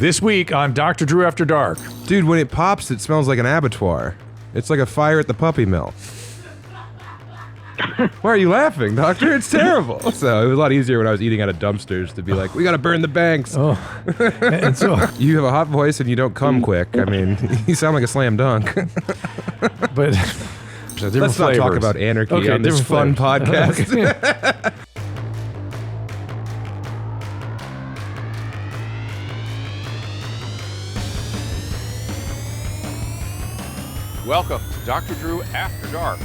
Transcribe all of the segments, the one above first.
This week on Dr. Drew After Dark. Dude, when it pops, it smells like an abattoir. It's like a fire at the puppy mill. Why are you laughing, doctor? It's terrible. So it was a lot easier when I was eating out of dumpsters to be like, we gotta burn the banks. Oh, and so You have a hot voice and you don't come quick. I mean, you sound like a slam dunk. but Let's not talk about anarchy on this fun podcast. Okay. Welcome to Dr. Drew After Dark.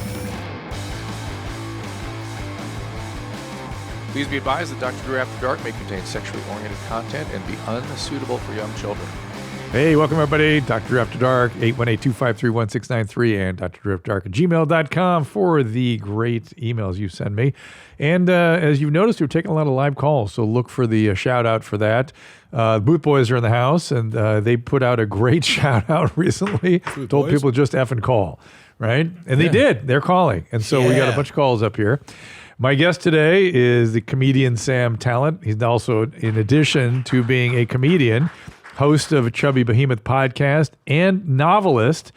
Please be advised that Dr. Drew After Dark may contain sexually oriented content and be unsuitable for young children. Hey, welcome everybody. Dr. Drew After Dark, 818-253-1693 and drdrewafterdark@gmail.com for the great emails you send me. And as you've noticed, we're taking a lot of live calls, so look for the shout out for that. Boot Boys are in the house, and they put out a great shout out recently. Told people just effing call, right? And they did. They're calling. And so we got a bunch of calls up here. My guest today is the comedian Sam Tallent. He's also, in addition to being a comedian, host of a Chubby Behemoth podcast and novelist,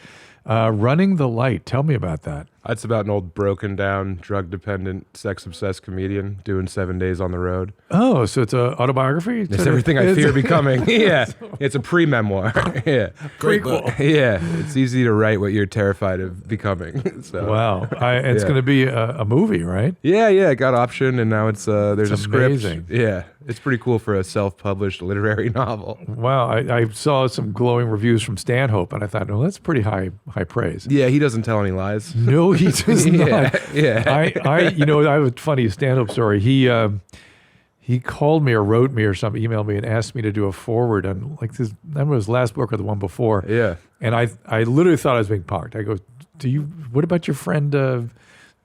Running the Light. Tell me about that. It's about an old broken down, drug dependent, sex obsessed comedian doing 7 days on the road. Oh, so it's an autobiography? It's everything I fear becoming. Yeah. It's a pre-memoir. Yeah. Great book. Yeah. It's easy to write what you're terrified of becoming. So. Wow. It's going to be a movie, right? Yeah. It got optioned and now it's there's It's a script. amazing. Yeah. It's pretty cool for a self-published literary novel. Wow. I saw some glowing reviews from Stanhope, and I thought, well, that's pretty high praise. Yeah, he doesn't tell any lies. No, he does not. Yeah. I have a funny Stanhope story. He called me or wrote me or something, emailed me and asked me to do a forward on like this. I remember his last book or the one before. Yeah. And I literally thought I was being punked. I go, what about your friend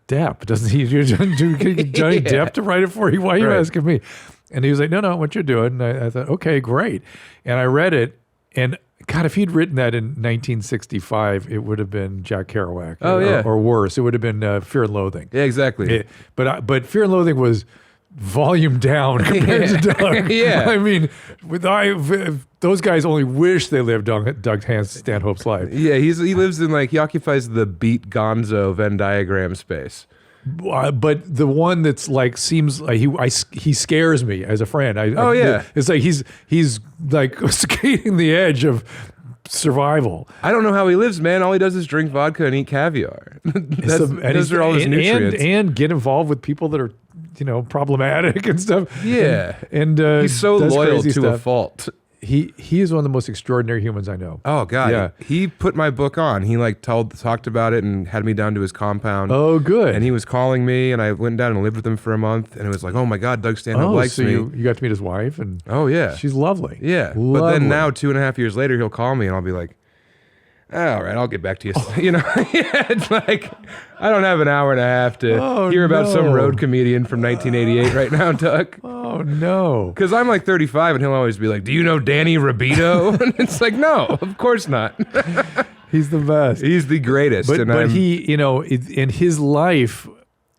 Depp? Doesn't he do Johnny Depp to write it for you? Why are you asking me? And he was like, no, what you're doing. And I thought, okay, great. And I read it, and God, if he'd written that in 1965, it would have been Jack Kerouac. Or worse. It would have been Fear and Loathing. Yeah, exactly. But Fear and Loathing was volume down compared to Doug. Yeah. I mean, those guys only wish they lived Doug Stanhope's life. Yeah, he lives in he occupies the beat Gonzo Venn diagram space. But the one that's seems like he scares me as a friend. It's like he's like skating the edge of survival. I don't know how he lives, man. All he does is drink vodka and eat caviar. Those are all his nutrients. And get involved with people that are problematic and stuff. Yeah, and he's so loyal to a fault. He is one of the most extraordinary humans I know. Oh God, yeah. He put my book on. He talked about it and had me down to his compound. Oh, good. And he was calling me, and I went down and lived with him for a month. And it was like, oh my God, Doug Stanhope likes me. You got to meet his wife, and she's lovely. Yeah, lovely. But then now 2.5 years later, he'll call me, and I'll be like, all right, I'll get back to you. It's like I don't have an hour and a half to hear about some road comedian from 1988 right now, Doug. Oh no! Because I'm 35, and he'll always be like, "Do you know Danny Libido?" And it's like, no, of course not. He's the best. He's the greatest. But he, in his life.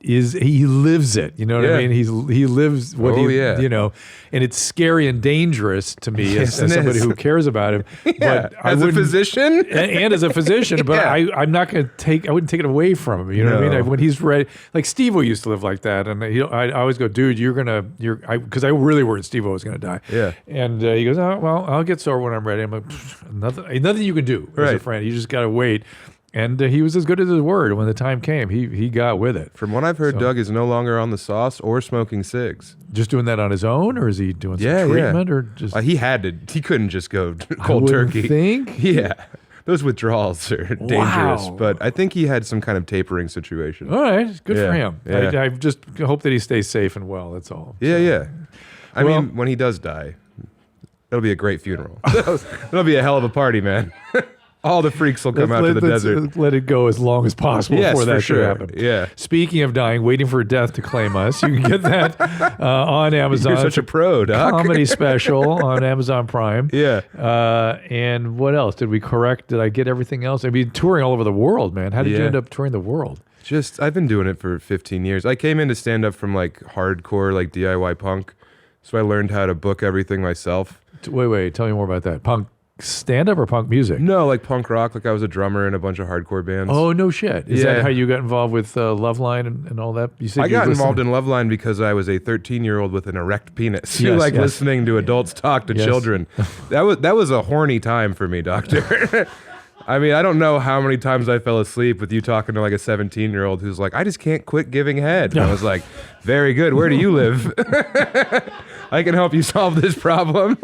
He lives it, you know what I mean? He lives what and it's scary and dangerous to me as somebody who cares about him. But as a physician, and as a physician, but I wouldn't take it away from him. You know what I mean? When he's ready, like Steve-O used to live like that, and I always go, dude, because I really worried Steve-O was gonna die. Yeah, and he goes, oh well, I'll get sober when I'm ready. I'm like, nothing you can do as a friend. You just gotta wait. And he was as good as his word. When the time came, he got with it. From what I've heard, Doug is no longer on the sauce or smoking cigs. Just doing that on his own, or is he doing some treatment? Or just he had to. He couldn't just go cold turkey. Think? Yeah, those withdrawals are dangerous. Wow. But I think he had some kind of tapering situation. All right, good for him. Yeah. I just hope that he stays safe and well. That's all. Yeah. I mean, when he does die, it'll be a great funeral. It'll be a hell of a party, man. All the freaks will come out to the desert. Let it go as long as possible before that should happen. Yeah. Speaking of dying, waiting for death to claim us, you can get that on Amazon. You're such a pro, Doc. Comedy special on Amazon Prime. Yeah. And what else? Did I get everything else? I mean, touring all over the world, man. How did you end up touring the world? I've been doing it for 15 years. I came into stand-up from hardcore, DIY punk. So I learned how to book everything myself. Wait, tell me more about that. Punk stand-up or punk music? No, like punk rock. Like I was a drummer in a bunch of hardcore bands. Oh, no shit. Is that Yeah. how you got involved with Loveline and all that? You said I you got listened- involved in Loveline because I was a 13-year-old with an erect penis who Yes, liked yes. listening to adults talk to Yes. children. That was a horny time for me, doctor. I mean, I don't know how many times I fell asleep with you talking to like a 17-year-old who's like, I just can't quit giving head. And I was like, very good. Where do you live? I can help you solve this problem.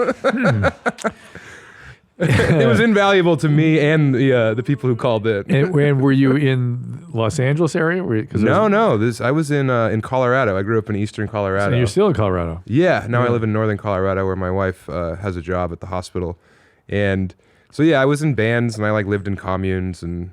It was invaluable to me and the people who called in. And were you in Los Angeles area? No. I was in Colorado. I grew up in eastern Colorado. And you're still in Colorado. Yeah. Now I live in northern Colorado where my wife has a job at the hospital. And so, yeah, I was in bands and I like lived in communes and,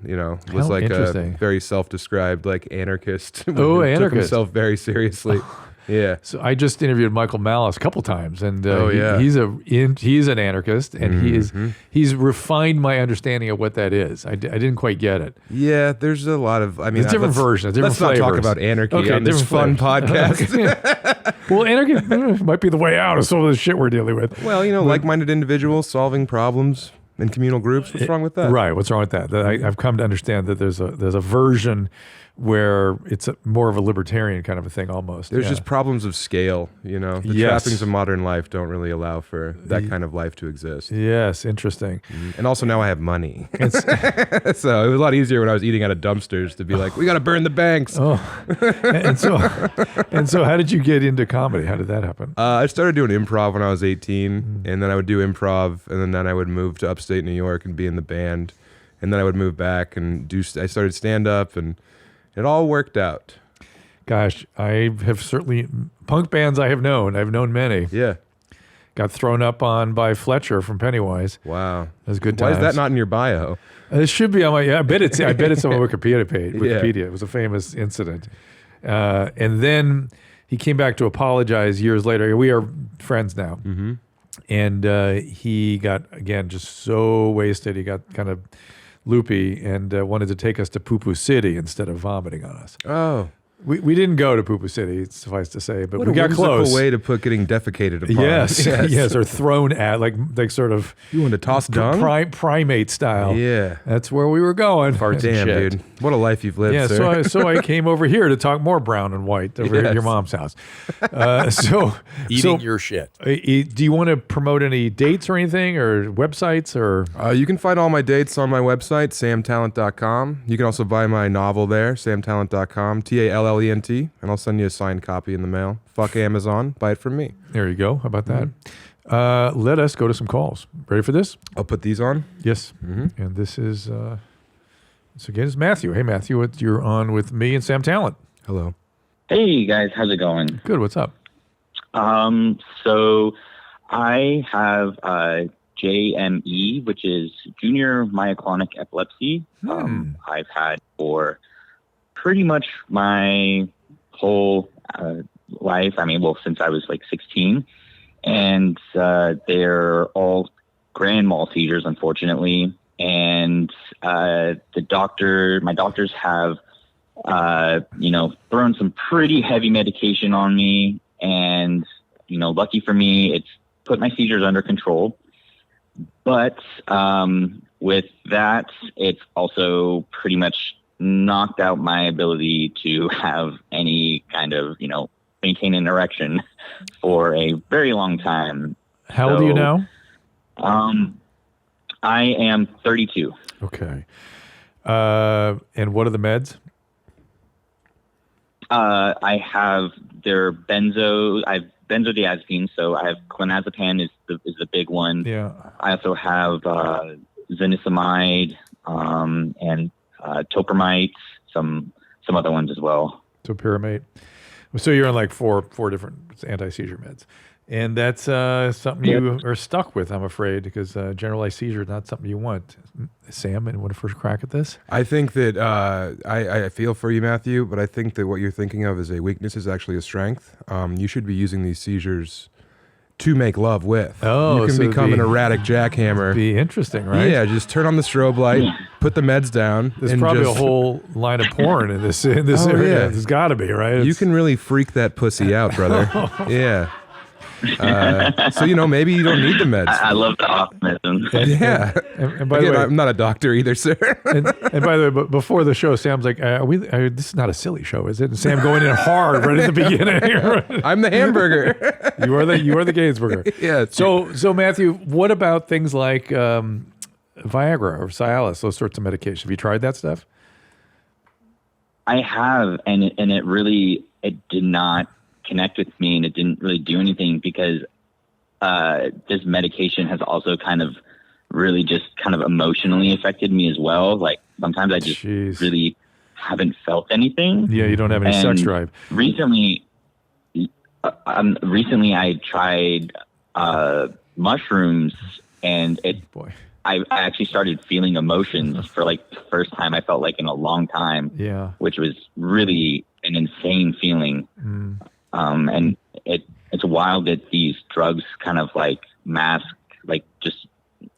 was How like a interesting. very self-described like anarchist. Oh, Took anarchist. himself very seriously. Yeah. So I just interviewed Michael Malice a couple times, and yeah. he's an anarchist, and he's refined my understanding of what that is. I didn't quite get it. Yeah, there's a lot of, I mean, There's different versions, different let's not talk flavors. about anarchy Okay, on this fun different podcast. Well, anarchy might be the way out of some of the shit we're dealing with. Well, like-minded individuals solving problems in communal groups. What's wrong with that? Right. What's wrong with that? I've come to understand that there's a version where it's more of a libertarian kind of a thing almost. There's Yeah. just problems of scale, The Yes. trappings of modern life don't really allow for that kind of life to exist. Yes, interesting. And also now I have money. It's- So it was a lot easier when I was eating out of dumpsters to be like, we got to burn the banks. Oh, and so how did you get into comedy? How did that happen? I started doing improv when I was 18, and then I would do improv, and then I would move to upstate New York and be in the band, and then I would move back and I started stand-up, and it all worked out. Gosh, I have certainly punk bands I've known many. Yeah. Got thrown up on by Fletcher from Pennywise. Wow. That's good Why times. is that not in your bio? It should be on my. Yeah, I bet it's on my Wikipedia page. Yeah. Wikipedia. It was a famous incident, and then he came back to apologize years later. We are friends now, and he got again just so wasted. He got kind of loopy and wanted to take us to Poo Poo City instead of vomiting on us. Oh. We didn't go to Poo Poo City, suffice to say, but What we a got whimsical close. way to put getting defecated upon. Yes, or thrown at, like sort of You want to toss dung? primate style. Yeah. That's where we were going. Damn, dude. What a life you've lived, Yeah, sir. so I came over here to talk more brown and white over here at your Yes. mom's house. Eating your shit. Do you want to promote any dates or anything, or websites, or You can find all my dates on my website, samtallent.com. You can also buy my novel there, samtallent.com, Tallent, and I'll send you a signed copy in the mail. Fuck Amazon, buy it from me. there you go. How about that? Let us go to some calls. Ready for this? I'll put these on. Yes. And this is so again, it's Matthew. Hey, Matthew, you're on with me and Sam Tallent. Hello. Hey guys, how's it going? Good. What's up? So I have JME, which is junior myoclonic epilepsy. I've had for pretty much my whole life. I mean, well, since I was like 16, and they're all grand mal seizures, unfortunately. And my doctors have, thrown some pretty heavy medication on me. And, lucky for me, it's put my seizures under control. But with that, it's also pretty much knocked out my ability to have any kind of, maintain an erection for a very long time. How old are you now? I am 32. Okay. And what are the meds? I have their benzodiazepines. So I have clonazepam is the big one. Yeah. I also have zonisamide and topramite, some other ones as well. So pyramate. So you're on like four different anti-seizure meds. And that's something you are stuck with, I'm afraid, because generalized seizure is not something you want. Sam, and want to first crack at this? I think that I feel for you, Matthew, but I think that what you're thinking of as a weakness is actually a strength. You should be using these seizures to make love with. Oh, you can so become an erratic jackhammer. Be interesting, right? Yeah, just turn on the strobe light, put the meds down. There's and probably just, a whole line of porn in this area. yeah. There's got to be, right? You can really freak that pussy out, brother. Yeah. So, maybe you don't need the meds. I love the optimism. Yeah. And by Again, the way, I'm not a doctor either, sir. and by the way, before the show, Sam's like, this is not a silly show, is it? And Sam going in hard right at the beginning. I'm the hamburger. You are the Gainsburger. Yeah. So Matthew, what about things like Viagra or Cialis, those sorts of medication? Have you tried that stuff? I have, and it really did not connect with me, and it didn't really do anything because this medication has also kind of really just kind of emotionally affected me as well. Like sometimes I just really haven't felt anything. Yeah, you don't have any sex drive. Recently I tried mushrooms, and I actually started feeling emotions for like the first time I felt like in a long time. Yeah. Which was really an insane feeling. And it's wild that these drugs kind of like mask like just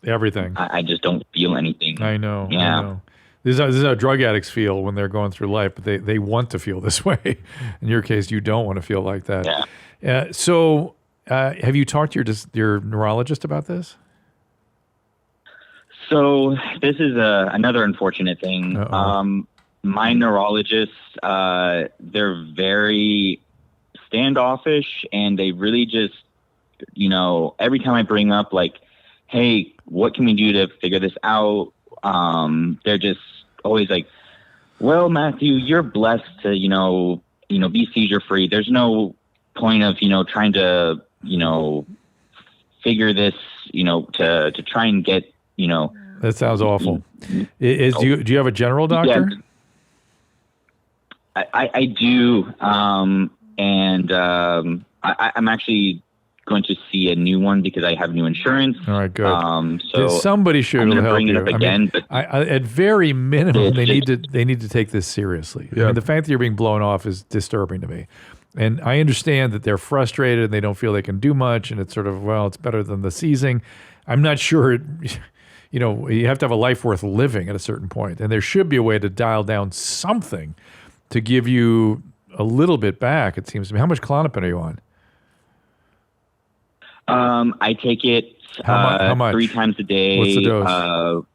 everything. I just don't feel anything. I know. Yeah. I know. This is how drug addicts feel when they're going through life, but they want to feel this way. In your case, you don't want to feel like that. Yeah. So have you talked to your neurologist about this? So this is another unfortunate thing. My neurologists, they're very standoffish, and they really just, every time I bring up like, hey, what can we do to figure this out? They're just always like, well, Matthew, you're blessed to, be seizure free. There's no point of, trying to, figure this, to try and get, That sounds awful. Do you have a general doctor? Yeah, I do. I'm actually going to see a new one because I have new insurance. All right, good. So somebody should I'm help bring you. it up again, but at very minimum, they need to take this seriously. Yeah. I mean, the fact that you're being blown off is disturbing to me. And I understand that they're frustrated and they don't feel they can do much, and it's sort of, well, it's better than the seizing. I'm not sure you have to have a life worth living at a certain point, and there should be a way to dial down something to give you a little bit back, it seems to me. How much Klonopin are you on? I take it how much? 3 times a day. What's the dose?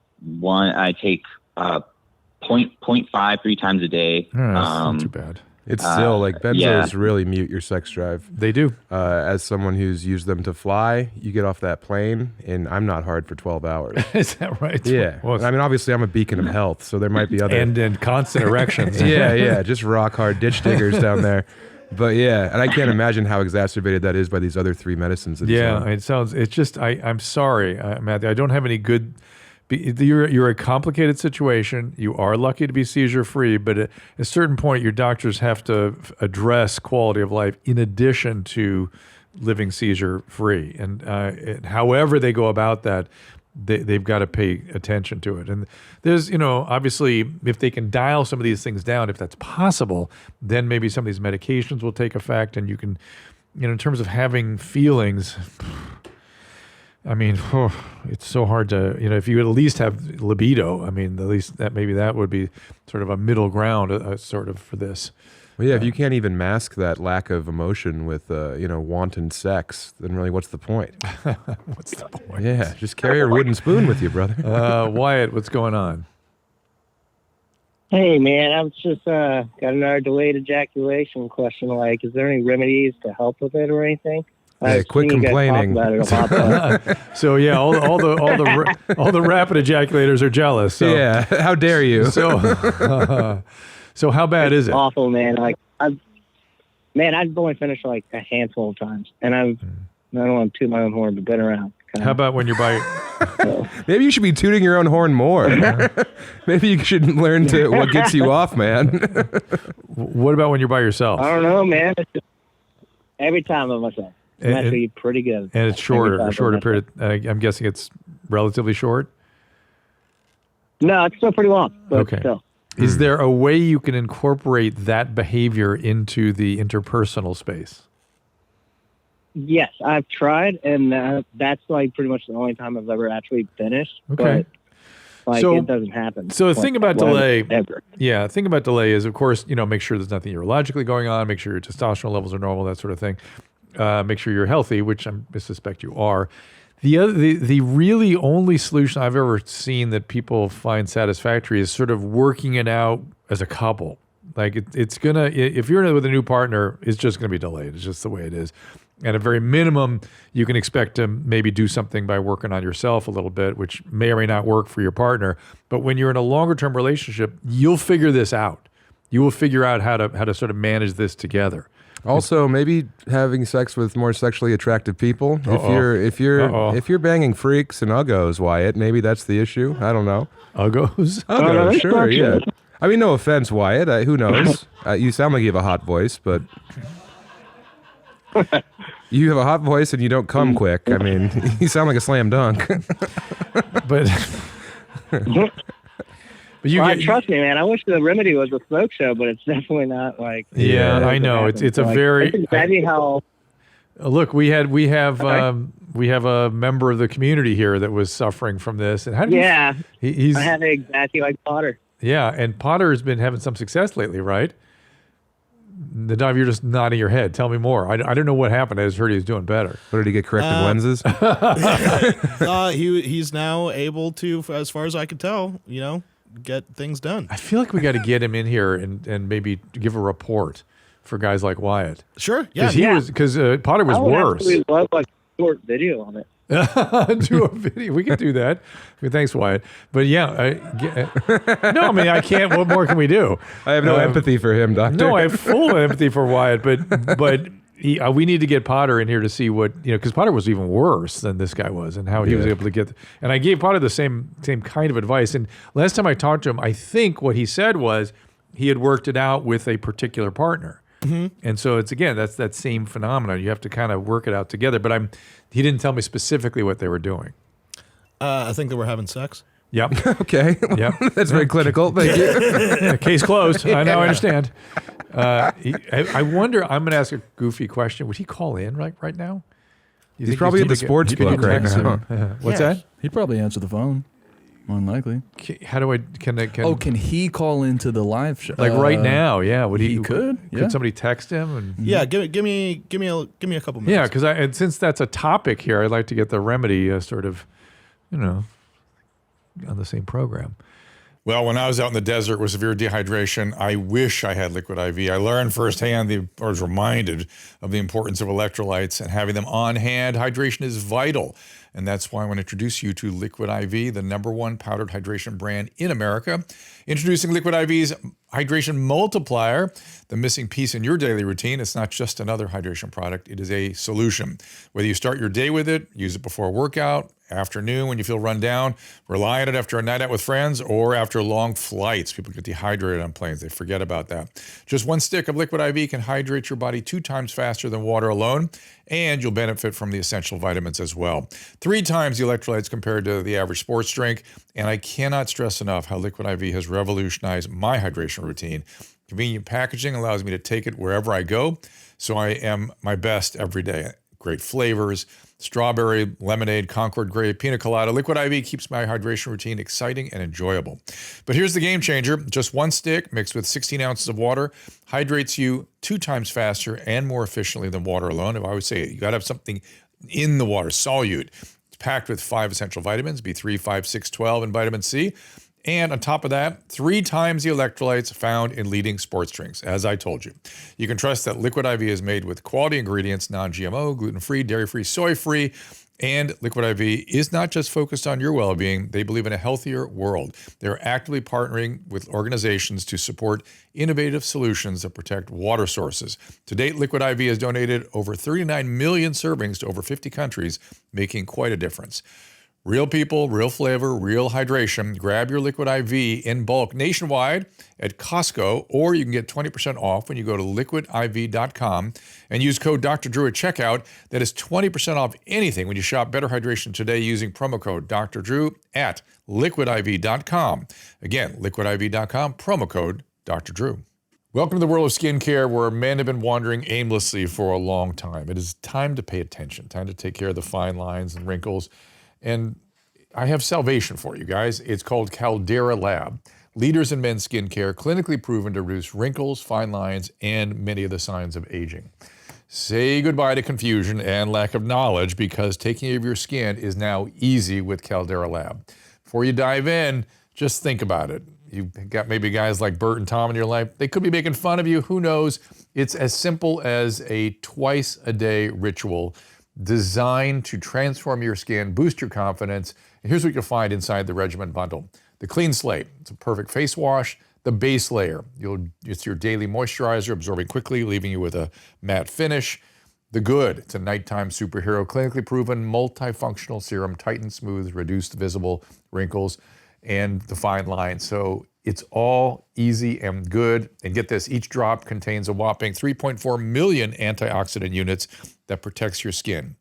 I take 0.5 3 times a day. That's not too bad. It's still like benzos really mute your sex drive. They do. As someone who's used them to fly, you get off that plane, and I'm not hard for 12 hours. Is that right? Yeah. Well, I mean, obviously, I'm a beacon of health, so there might be other and constant erections. yeah, just rock hard ditch diggers down there. But yeah, and I can't imagine how exacerbated that is by these other 3 medicines. It's just, I'm sorry, Matthew, I don't have any good. You're a complicated situation. You are lucky to be seizure free, but at a certain point, your doctors have to address quality of life in addition to living seizure free. And however they go about that, they've got to pay attention to it. And there's, obviously, if they can dial some of these things down, if that's possible, then maybe some of these medications will take effect, and you can, in terms of having feelings. I mean, it's so hard to, if you at least have libido, I mean, at least that would be sort of a middle ground sort of for this. Well, yeah, if you can't even mask that lack of emotion with, wanton sex, then really what's the point? What's the point? Yeah, just carry your wooden spoon with you, brother. Wyatt, what's going on? Hey, man, I was just got another delayed ejaculation question. Like, is there any remedies to help with it or anything? Hey, quit complaining. So yeah, all the rapid ejaculators are jealous. So. Yeah, how dare you? So how bad is it? Awful, man. Like I've only finished like a handful of times, and I don't want to toot my own horn, but been around. How about when you're by? Maybe you should be tooting your own horn more. Maybe you should learn to what gets you off, man. What about when you're by yourself? I don't know, man. It's just every time by myself. It's actually pretty good. And it's shorter period. I'm guessing it's relatively short. No, it's still pretty long. But okay. Still. Is there a way you can incorporate that behavior into the interpersonal space? Yes, I've tried, and that's like pretty much the only time I've ever actually finished. Okay. But, it doesn't happen. So the thing about delay, ever. the thing about delay is, of course, make sure there's nothing urologically going on, make sure your testosterone levels are normal, that sort of thing. make sure you're healthy, which I suspect you are. The really only solution I've ever seen that people find satisfactory is sort of working it out as a couple. Like it's gonna, if you're with a new partner, it's just gonna be delayed. It's just the way it is. At a very minimum, you can expect to maybe do something by working on yourself a little bit, which may or may not work for your partner. But when you're in a longer term relationship, you'll figure this out. You will figure out how to sort of manage this together. Also, maybe having sex with more sexually attractive people. If you're banging freaks and uggos, Wyatt, maybe that's the issue. I don't know. Uggos? Uggos, sure, yeah. I mean, no offense, Wyatt. Who knows? You sound like you have a hot voice, but you have a hot voice and you don't come quick. I mean, you sound like a slam dunk. But trust me, man. I wish the remedy was a smoke show, but it's definitely not like. Yeah, I know. It's a very. Exactly how. Look, we have a member of the community here that was suffering from this, and how did he's. I have it exactly like Potter. Yeah, and Potter has been having some success lately, right? The dive, you're just nodding your head. Tell me more. I don't know what happened. I just heard he was doing better. What, did he get corrective lenses? He's now able to, as far as I can tell, get things done. I feel like we got to get him in here and maybe give a report for guys like Wyatt. Sure, yeah. Because Potter was worse. I would love like a short video on it. Do a video. We could do that. I mean, thanks, Wyatt. But yeah, no, I mean, I can't. What more can we do? I have no empathy for him, Doctor. No, I have full empathy for Wyatt, but we need to get Potter in here to see what, because Potter was even worse than this guy was, and how he was able to get. And I gave Potter the same kind of advice. And last time I talked to him, I think what he said was he had worked it out with a particular partner. Mm-hmm. And so it's, again, that's that same phenomenon. You have to kind of work it out together. But he didn't tell me specifically what they were doing. I think they were having sex. Yep. Okay. Yep. That's very clinical. Thank you. Case closed. I now understand. I wonder, I'm going to ask a goofy question. Would he call in right now? He's probably at the sports book right now. What's that? He'd probably answer the phone. More than likely. How do I, can can he call into the live show? Like right now, yeah. Would he could? Could somebody text him? And, yeah, give me a couple minutes. Yeah, because since that's a topic here, I'd like to get the remedy sort of, on the same program. Well, when I was out in the desert with severe dehydration, I wish I had liquid IV. I learned firsthand, or was reminded of the importance of electrolytes and having them on hand. Hydration is vital. And that's why I want to introduce you to Liquid IV, the #1 powdered hydration brand in America. Introducing Liquid IV's Hydration Multiplier, the missing piece in your daily routine. It's not just another hydration product. It is a solution. Whether you start your day with it, use it before a workout, afternoon when you feel run down, rely on it after a night out with friends, or after long flights. People get dehydrated on planes. They forget about that. Just one stick of Liquid IV can hydrate your body 2 times faster than water alone, and you'll benefit from the essential vitamins as well. 3 times the electrolytes compared to the average sports drink, and I cannot stress enough how Liquid IV has revolutionized my hydration routine. Convenient packaging allows me to take it wherever I go, so I am my best every day. Great flavors, strawberry, lemonade, Concord grape, pina colada. Liquid IV keeps my hydration routine exciting and enjoyable. But here's the game changer. Just one stick mixed with 16 ounces of water hydrates you 2 times faster and more efficiently than water alone. If I would say it, you got to have something in the water, solute. It's packed with 5 essential vitamins, B3, 5, 6, 12, and vitamin C. And on top of that, 3 times the electrolytes found in leading sports drinks, as I told you. You can trust that Liquid IV is made with quality ingredients, non-GMO, gluten-free, dairy-free, soy-free, and Liquid IV is not just focused on your well-being. They believe in a healthier world. They're actively partnering with organizations to support innovative solutions that protect water sources. To date, Liquid IV has donated over 39 million servings to over 50 countries, making quite a difference. Real people, real flavor, real hydration. Grab your Liquid IV in bulk nationwide at Costco, or you can get 20% off when you go to liquidiv.com and use code Dr. Drew at checkout. That is 20% off anything when you shop Better Hydration today using promo code Dr. Drew at liquidiv.com. Again, liquidiv.com, promo code Dr. Drew. Welcome to the world of skincare, where men have been wandering aimlessly for a long time. It is time to pay attention, time to take care of the fine lines and wrinkles. And I have salvation for you guys. It's called Caldera Lab. Leaders in men's skincare, clinically proven to reduce wrinkles, fine lines, and many of the signs of aging. Say goodbye to confusion and lack of knowledge, because taking care of your skin is now easy with Caldera Lab. Before you dive in, just think about it. You've got maybe guys like Bert and Tom in your life. They could be making fun of you. Who knows? It's as simple as a twice-a-day ritual designed to transform your skin, boost your confidence. And here's what you'll find inside the Regimen Bundle. The Clean Slate. It's a perfect face wash. The base layer. It's your daily moisturizer, absorbing quickly, leaving you with a matte finish. The Good. It's a nighttime superhero, clinically proven, multifunctional serum, tighten, smooth, reduced visible wrinkles, and the fine lines. So it's all easy and good. And get this, each drop contains a whopping 3.4 million antioxidant units that protects your skin.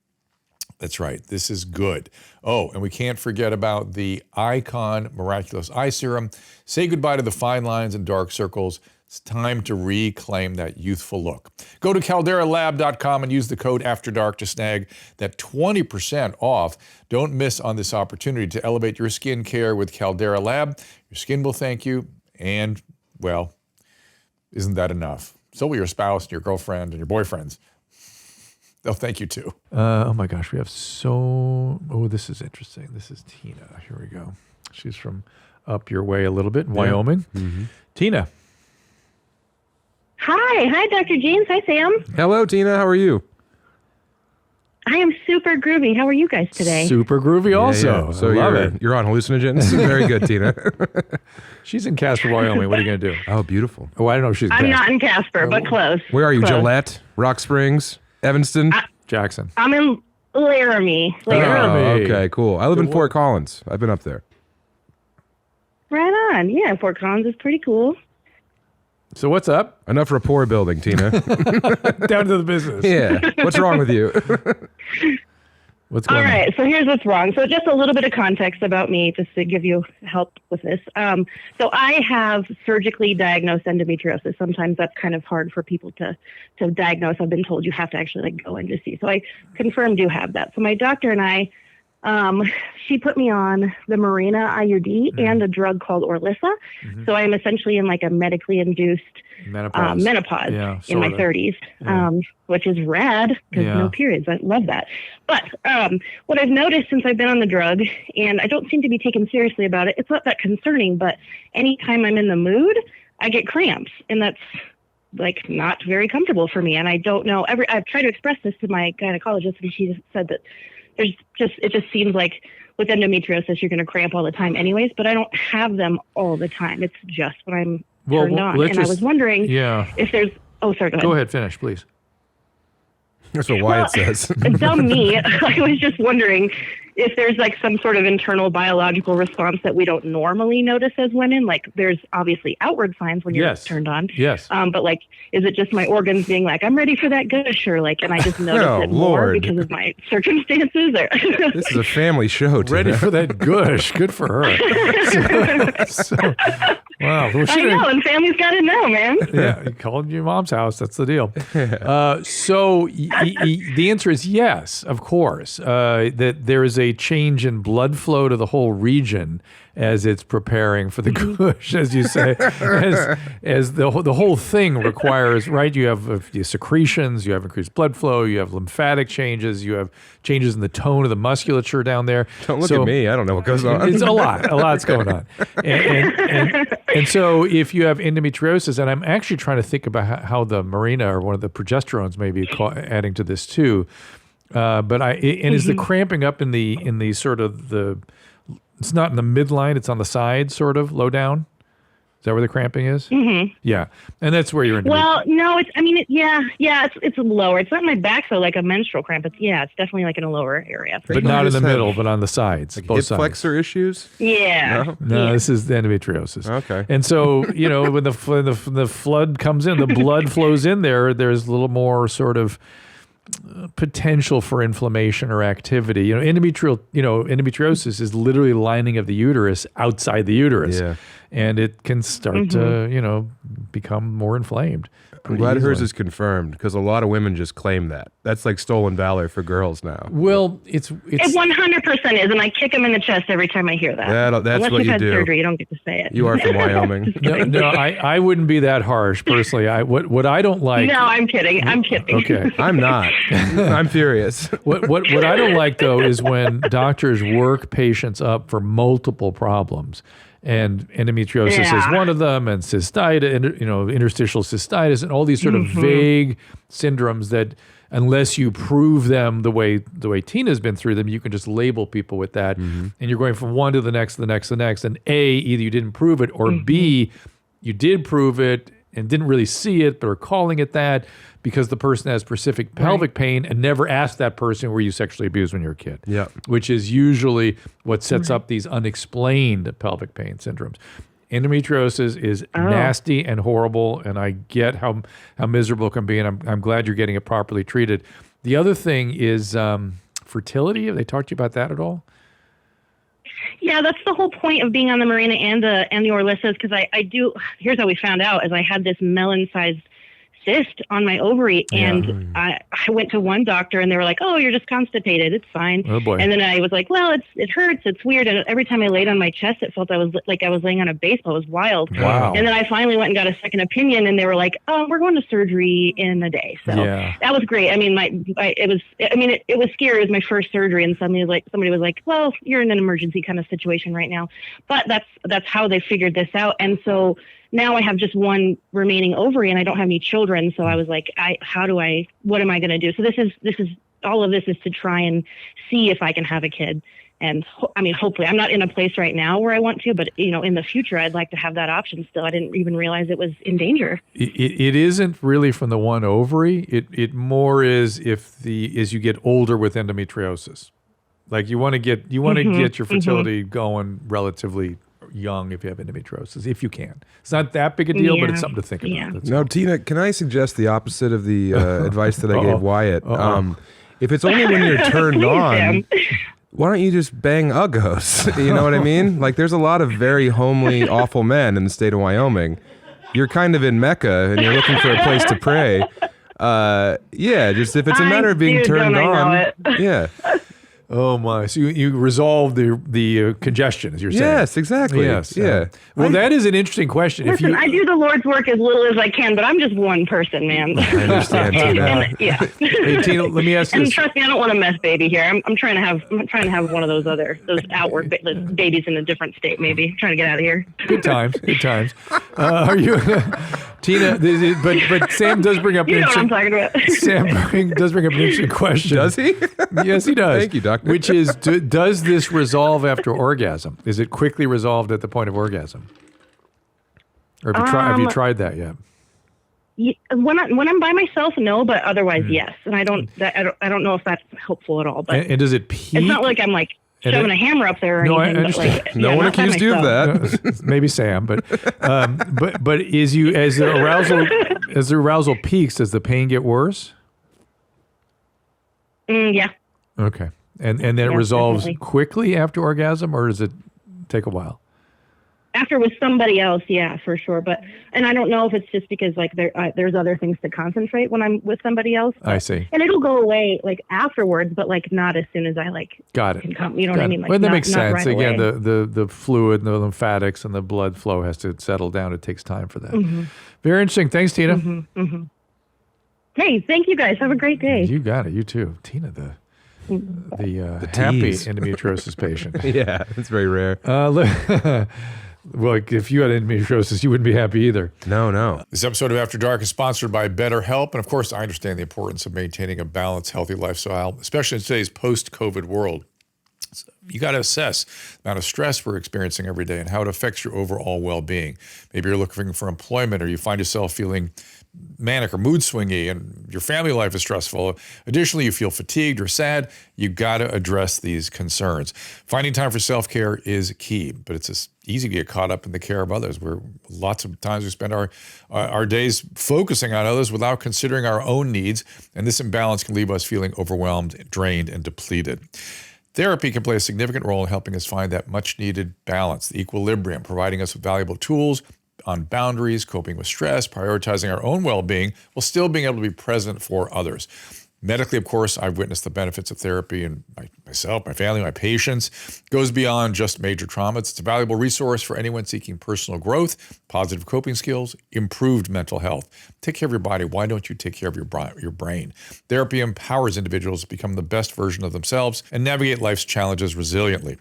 That's right, this is good. Oh, and we can't forget about the Icon Miraculous Eye Serum. Say goodbye to the fine lines and dark circles. It's time to reclaim that youthful look. Go to calderalab.com and use the code AFTERDARK to snag that 20% off. Don't miss on this opportunity to elevate your skin care with Caldera Lab. Your skin will thank you, and, well, isn't that enough? So will your spouse and your girlfriend and your boyfriends. They'll thank you too. Oh my gosh, we have so... Oh, this is interesting. This is Tina. Here we go. She's from up your way a little bit in Wyoming. Mm-hmm. Tina. Hi, Dr. James. Hi, Sam. Hello, Tina. How are you? I am super groovy. How are you guys today? Super groovy also. Yeah. So love you're on hallucinogens? Very good, Tina. She's in Casper, Wyoming. What are you going to do? Oh, beautiful. Oh, I don't know if she's I'm not in Casper, but close. Where are you, Close. Gillette? Rock Springs? Evanston? Jackson. I'm in Laramie. Oh, okay, cool. I live in Fort Collins. I've been up there. Right on. Yeah, Fort Collins is pretty cool. So what's up? Enough rapport building, Tina. Down to the business. Yeah. What's wrong with you? What's going All on? right, so here's what's wrong. So just a little bit of context about me, just to give you help with this. So I have surgically diagnosed endometriosis. Sometimes that's kind of hard for people to diagnose. I've been told you have to actually go in to see. So I confirmed you have that. So my doctor and I, she put me on the Mirena IUD and a drug called Orlissa. So I'm essentially in like a medically induced menopause in my 30s, which is rad because no periods. I love that. But what I've noticed since I've been on the drug, and I don't seem to be taken seriously about it, it's not that concerning, but anytime I'm in the mood, I get cramps, and that's like not very comfortable for me. And I don't know, I've tried to express this to my gynecologist, and she said that it just seems like with endometriosis, you're going to cramp all the time anyways, but I don't have them all the time. It's just when I'm turned on. And I was wondering if there's, sorry, go ahead. Go ahead, finish, please. That's what Wyatt says. Dumb me. I was just wondering if there's like some sort of internal biological response that we don't normally notice as women. Like there's obviously outward signs when you're turned on. Yes. But like, is it just my organs being like, I'm ready for that gush, or like, and I just notice it more because of my circumstances? Or this is a family show. Ready for that gush. Good for her. Wow. Well, I know, and family's got to know, man. Yeah, you called your mom's house. That's the deal. So the answer is yes, of course. That there is a change in blood flow to the whole region as it's preparing for the gush, as you say. As the whole thing requires, right? You have the secretions, you have increased blood flow, you have lymphatic changes, you have changes in the tone of the musculature down there. Don't look at me. I don't know what goes on. It's a lot's going on. And so if you have endometriosis, and I'm actually trying to think about how the Mirena or one of the progesterones may be adding to this too. Is the cramping up in the sort of the, it's not in the midline, it's on the side, sort of low down. Is that where the cramping is? Mm-hmm. Yeah, and that's where you're. Well, no, it's it's lower. It's not in my back, so like a menstrual cramp. It's definitely like in a lower area. But not in the middle, but on the sides, like both hip sides. Flexor issues. Yeah. No, this is the endometriosis. Okay. And so when the flood comes in, the blood flows in there. There's a little more sort of potential for inflammation or activity. Endometriosis is literally lining of the uterus outside the uterus, and it can start to become more inflamed. I'm glad hers is confirmed because a lot of women just claim that. That's like stolen valor for girls now. Well, it's It 100% is, and I kick him in the chest every time I hear that. That's Unless what you've you had do. surgery, you don't get to say it. You are from Wyoming. no, I wouldn't be that harsh personally. What I don't like. No, I'm kidding. I'm kidding. Okay. I'm not. I'm furious. What I don't like though is when doctors work patients up for multiple problems. And endometriosis is one of them, and cystitis, interstitial cystitis, and all these sort of vague syndromes that, unless you prove them the way Tina's been through them, you can just label people with that, and you're going from one to the next, and A, either you didn't prove it, or B, you did prove it and didn't really see it, but are calling it that because the person has specific pelvic pain and never asked that person, were you sexually abused when you were a kid? Yeah. Which is usually what sets up these unexplained pelvic pain syndromes. Endometriosis is nasty and horrible, and I get how miserable it can be, and I'm glad you're getting it properly treated. The other thing is fertility. Have they talked to you about that at all? Yeah, that's the whole point of being on the Mirena and the Orlisas, because I do. Here's how we found out: is I had this melon-sized cyst on my ovary, and I went to one doctor, and they were like, "Oh, you're just constipated. It's fine." Oh boy! And then I was like, "Well, it hurts. It's weird." And every time I laid on my chest, it felt I was laying on a baseball. It was wild. Wow! And then I finally went and got a second opinion, and they were like, "Oh, we're going to surgery in a day." So that was great. I mean, it was scary. It was my first surgery, and somebody was like, "Well, you're in an emergency kind of situation right now," but that's how they figured this out, and so. Now I have just one remaining ovary and I don't have any children. So I was like, what am I going to do? So all of this is to try and see if I can have a kid. And hopefully I'm not in a place right now where I want to, but in the future, I'd like to have that option still. I didn't even realize it was in danger. It isn't really from the one ovary. It more is as you get older with endometriosis, like you want to get your fertility going relatively young if you have endometriosis, if you can. It's not that big a deal, but it's something to think about. Now, Tina, can I suggest the opposite of the advice that I gave Wyatt? If it's only when you're turned on, why don't you just bang uggos? You know what I mean? Like, there's a lot of very homely, awful men in the state of Wyoming. You're kind of in Mecca, and you're looking for a place to pray. Just if it's a matter of being turned on. Yeah. Oh my! So you resolve the congestion, as you're saying. Yes, exactly. Yes. Yeah. Well, that is an interesting question. Listen, I do the Lord's work as little as I can, but I'm just one person, man. I understand, Tina. Hey, Tina, let me ask you. And trust me, I don't want to mess baby here. I'm trying to have one of those outward babies in a different state. Maybe trying to get out of here. Good times. Are you, Tina? But Sam does bring up. You know what I'm talking about. Sam does bring up an interesting question. Does he? Yes, he does. Thank you, Doctor. Which is, does this resolve after orgasm? Is it quickly resolved at the point of orgasm? Or have you tried that yet? When I'm by myself, no, but otherwise, yes. And I don't know if that's helpful at all. But and does it peak? It's not like I'm like shoving a hammer up there or anything. I understand. But no one accused you of that. Maybe Sam, but as the arousal peaks, does the pain get worse? Yeah. Okay. And then it resolves definitely. quickly after orgasm, or does it take a while? After with somebody else, yeah, for sure. And I don't know if it's just because like there's other things to concentrate when I'm with somebody else. I see. And it'll go away like afterwards, but like not as soon as I like. Got it. Can come, you know what I mean? Like, well, that makes sense. Right Again, away. the fluid and the lymphatics and the blood flow has to settle down. It takes time for that. Mm-hmm. Very interesting. Thanks, Tina. Mm-hmm. Mm-hmm. Hey, thank you guys. Have a great day. You got it. You too, Tina. The happy tease. endometriosis patient. Yeah, it's very rare. Well, if you had endometriosis, you wouldn't be happy either. No. This episode of After Dark is sponsored by BetterHelp. And of course, I understand the importance of maintaining a balanced, healthy lifestyle, especially in today's post-COVID world. So you got to assess the amount of stress we're experiencing every day and how it affects your overall well-being. Maybe you're looking for employment, or you find yourself feeling manic or mood swingy, and your family life is stressful. Additionally, you feel fatigued or sad. You got to address these concerns. Finding time for self-care is key, but it's easy to get caught up in the care of others. Where lots of times we spend our days focusing on others without considering our own needs, and this imbalance can leave us feeling overwhelmed, drained, and depleted. Therapy can play a significant role in helping us find that much-needed balance, the equilibrium, providing us with valuable tools, on boundaries, coping with stress, prioritizing our own well-being, while still being able to be present for others. Medically, of course, I've witnessed the benefits of therapy and myself, my family, my patients. It goes beyond just major traumas. It's a valuable resource for anyone seeking personal growth, positive coping skills, improved mental health. Take care of your body. Why don't you take care of your brain? Therapy empowers individuals to become the best version of themselves and navigate life's challenges resiliently.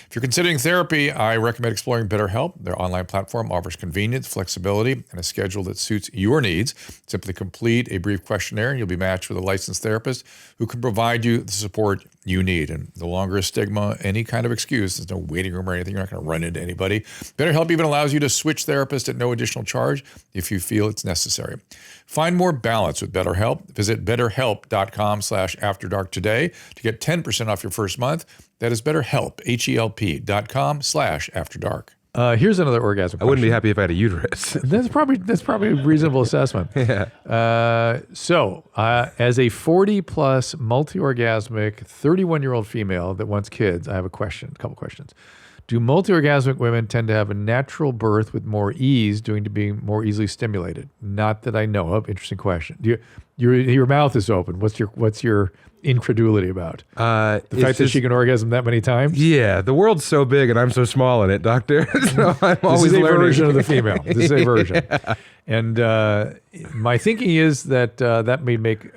If you're considering therapy, I recommend exploring BetterHelp. Their online platform offers convenience, flexibility, and a schedule that suits your needs. Simply complete a brief questionnaire and you'll be matched with a licensed therapist who can provide you the support you need. And the longer a stigma, any kind of excuse, there's no waiting room or anything, you're not going to run into anybody. BetterHelp even allows you to switch therapists at no additional charge if you feel it's necessary. Find more balance with BetterHelp. Visit betterhelp.com/afterdark today to get 10% off your first month. That is BetterHelp, HELP.com/afterdark. Here's another orgasm question. I wouldn't be happy if I had a uterus. That's probably a reasonable assessment. Yeah. As a 40-plus multi-orgasmic 31-year-old female that wants kids, I have a couple questions. Do multi-orgasmic women tend to have a natural birth with more ease due to being more easily stimulated? Not that I know of. Interesting question. Your mouth is open. What's your incredulity about? The fact that she can orgasm that many times? Yeah, the world's so big and I'm so small in it, doctor. So I'm always learning. This is a version of the female. This is a version. Yeah. And my thinking is that that may make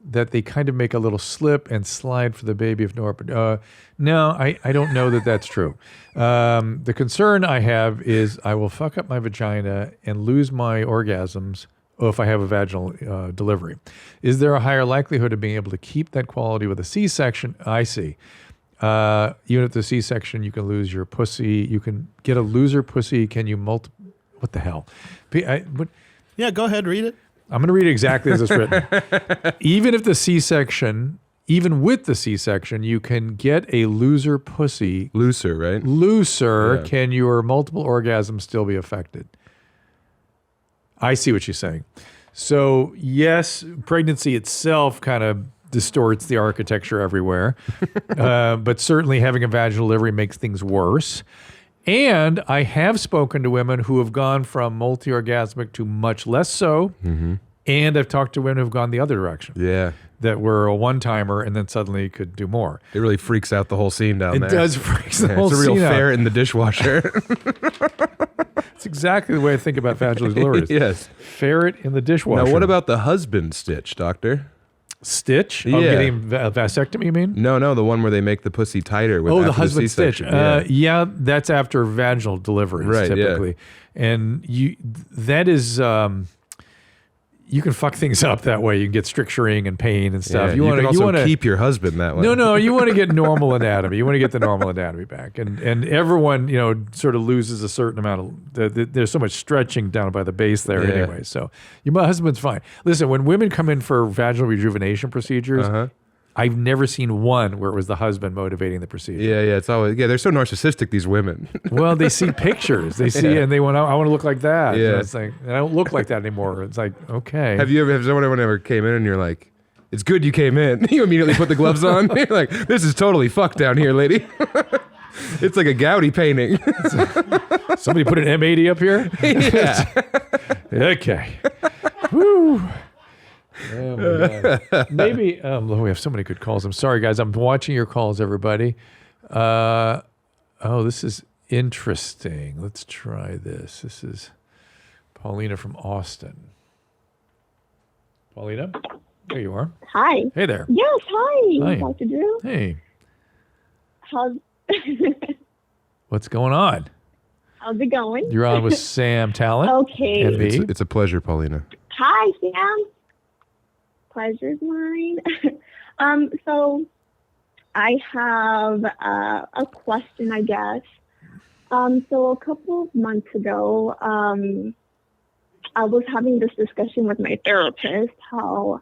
that they kind of make a little slip and slide for the baby if no. No, I don't know that that's true. The concern I have is I will fuck up my vagina and lose my orgasms if I have a vaginal delivery. Is there a higher likelihood of being able to keep that quality with a C-section? I see. Even at the C-section, you can lose your pussy. You can get a loser pussy. Can you what the hell? Yeah, go ahead, read it. I'm going to read it exactly as it's written. Even with the C-section, you can get a loser pussy. Looser, right? Looser. Yeah. Can your multiple orgasms still be affected? I see what you're saying. So, yes, pregnancy itself kind of distorts the architecture everywhere. But certainly having a vaginal delivery makes things worse. And I have spoken to women who have gone from multi-orgasmic to much less so. Mm-hmm. And I've talked to women who've gone the other direction. Yeah. That were a one-timer and then suddenly could do more. It really freaks out the whole scene down there. It does freak the whole scene out. It's a real ferret in the dishwasher. It's exactly the way I think about vaginal deliveries. Yes. Ferret in the dishwasher. Now, what about the husband stitch, doctor? Stitch? Yeah. Oh, getting a vasectomy, you mean? No, the one where they make the pussy tighter. With the husband stitch. Yeah. That's after vaginal deliveries, right, typically. Yeah. And that is... you can fuck things up that way. You can get stricturing and pain and stuff. Yeah, you can also keep your husband that way. No, you want to get normal anatomy. You want to get the normal anatomy back. And everyone, sort of loses a certain amount of, there's so much stretching down by the base there anyway. So my husband's fine. Listen, when women come in for vaginal rejuvenation procedures, I've never seen one where it was the husband motivating the procedure. Yeah, it's always they're so narcissistic, these women. Well, they see pictures. They see and they want I want to look like that. Yeah. And it's like I don't look like that anymore. It's like, okay. Have someone ever came in and you're like, it's good you came in. You immediately put the gloves on. You're like, this is totally fucked down here, lady. It's like a Gaudi painting. Somebody put an M80 up here? Yeah. Okay. Woo. Oh my God. Maybe we have so many good calls. I'm sorry, guys. I'm watching your calls, everybody. This is interesting. Let's try this. This is Paulina from Austin. Paulina, there you are. Hi. Hey there. Yes, hi. Hi. Dr. Drew. Hey. How's What's going on? How's it going? You're on with Sam Tallent. Okay. And me. It's a pleasure, Paulina. Hi, Sam. Pleasure's mine. So I have a question, I guess. So a couple of months ago, I was having this discussion with my therapist, how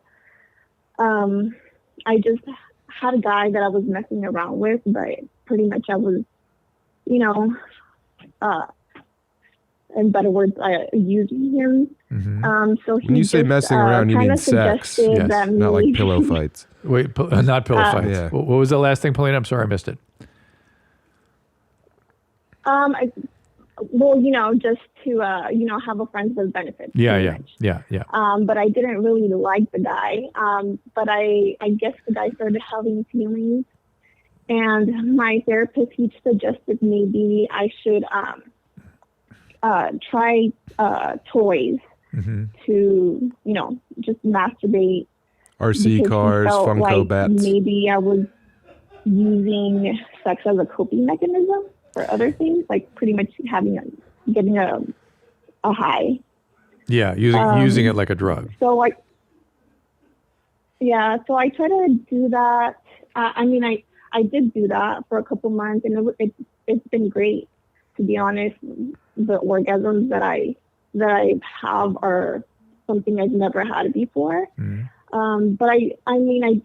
I just had a guy that I was messing around with, but pretty much I was, in better words, using him. Mm-hmm. So he when you say messing around, you mean sex, yes, not like pillow fights. Wait, not pillow fights. Yeah. What was the last thing, Paulina? I'm sorry, I missed it. well, just to, have a friends with benefits. Yeah. But I didn't really like the guy. But I guess the guy started having feelings. And my therapist, he suggested maybe I should try toys to, just masturbate. RC cars, Funko like bats. Maybe I was using sex as a coping mechanism for other things, like pretty much getting a high. Yeah, using it like a drug. So I try to do that. I did do that for a couple months, and it's been great, to be honest. The orgasms that I have are something I've never had before. But I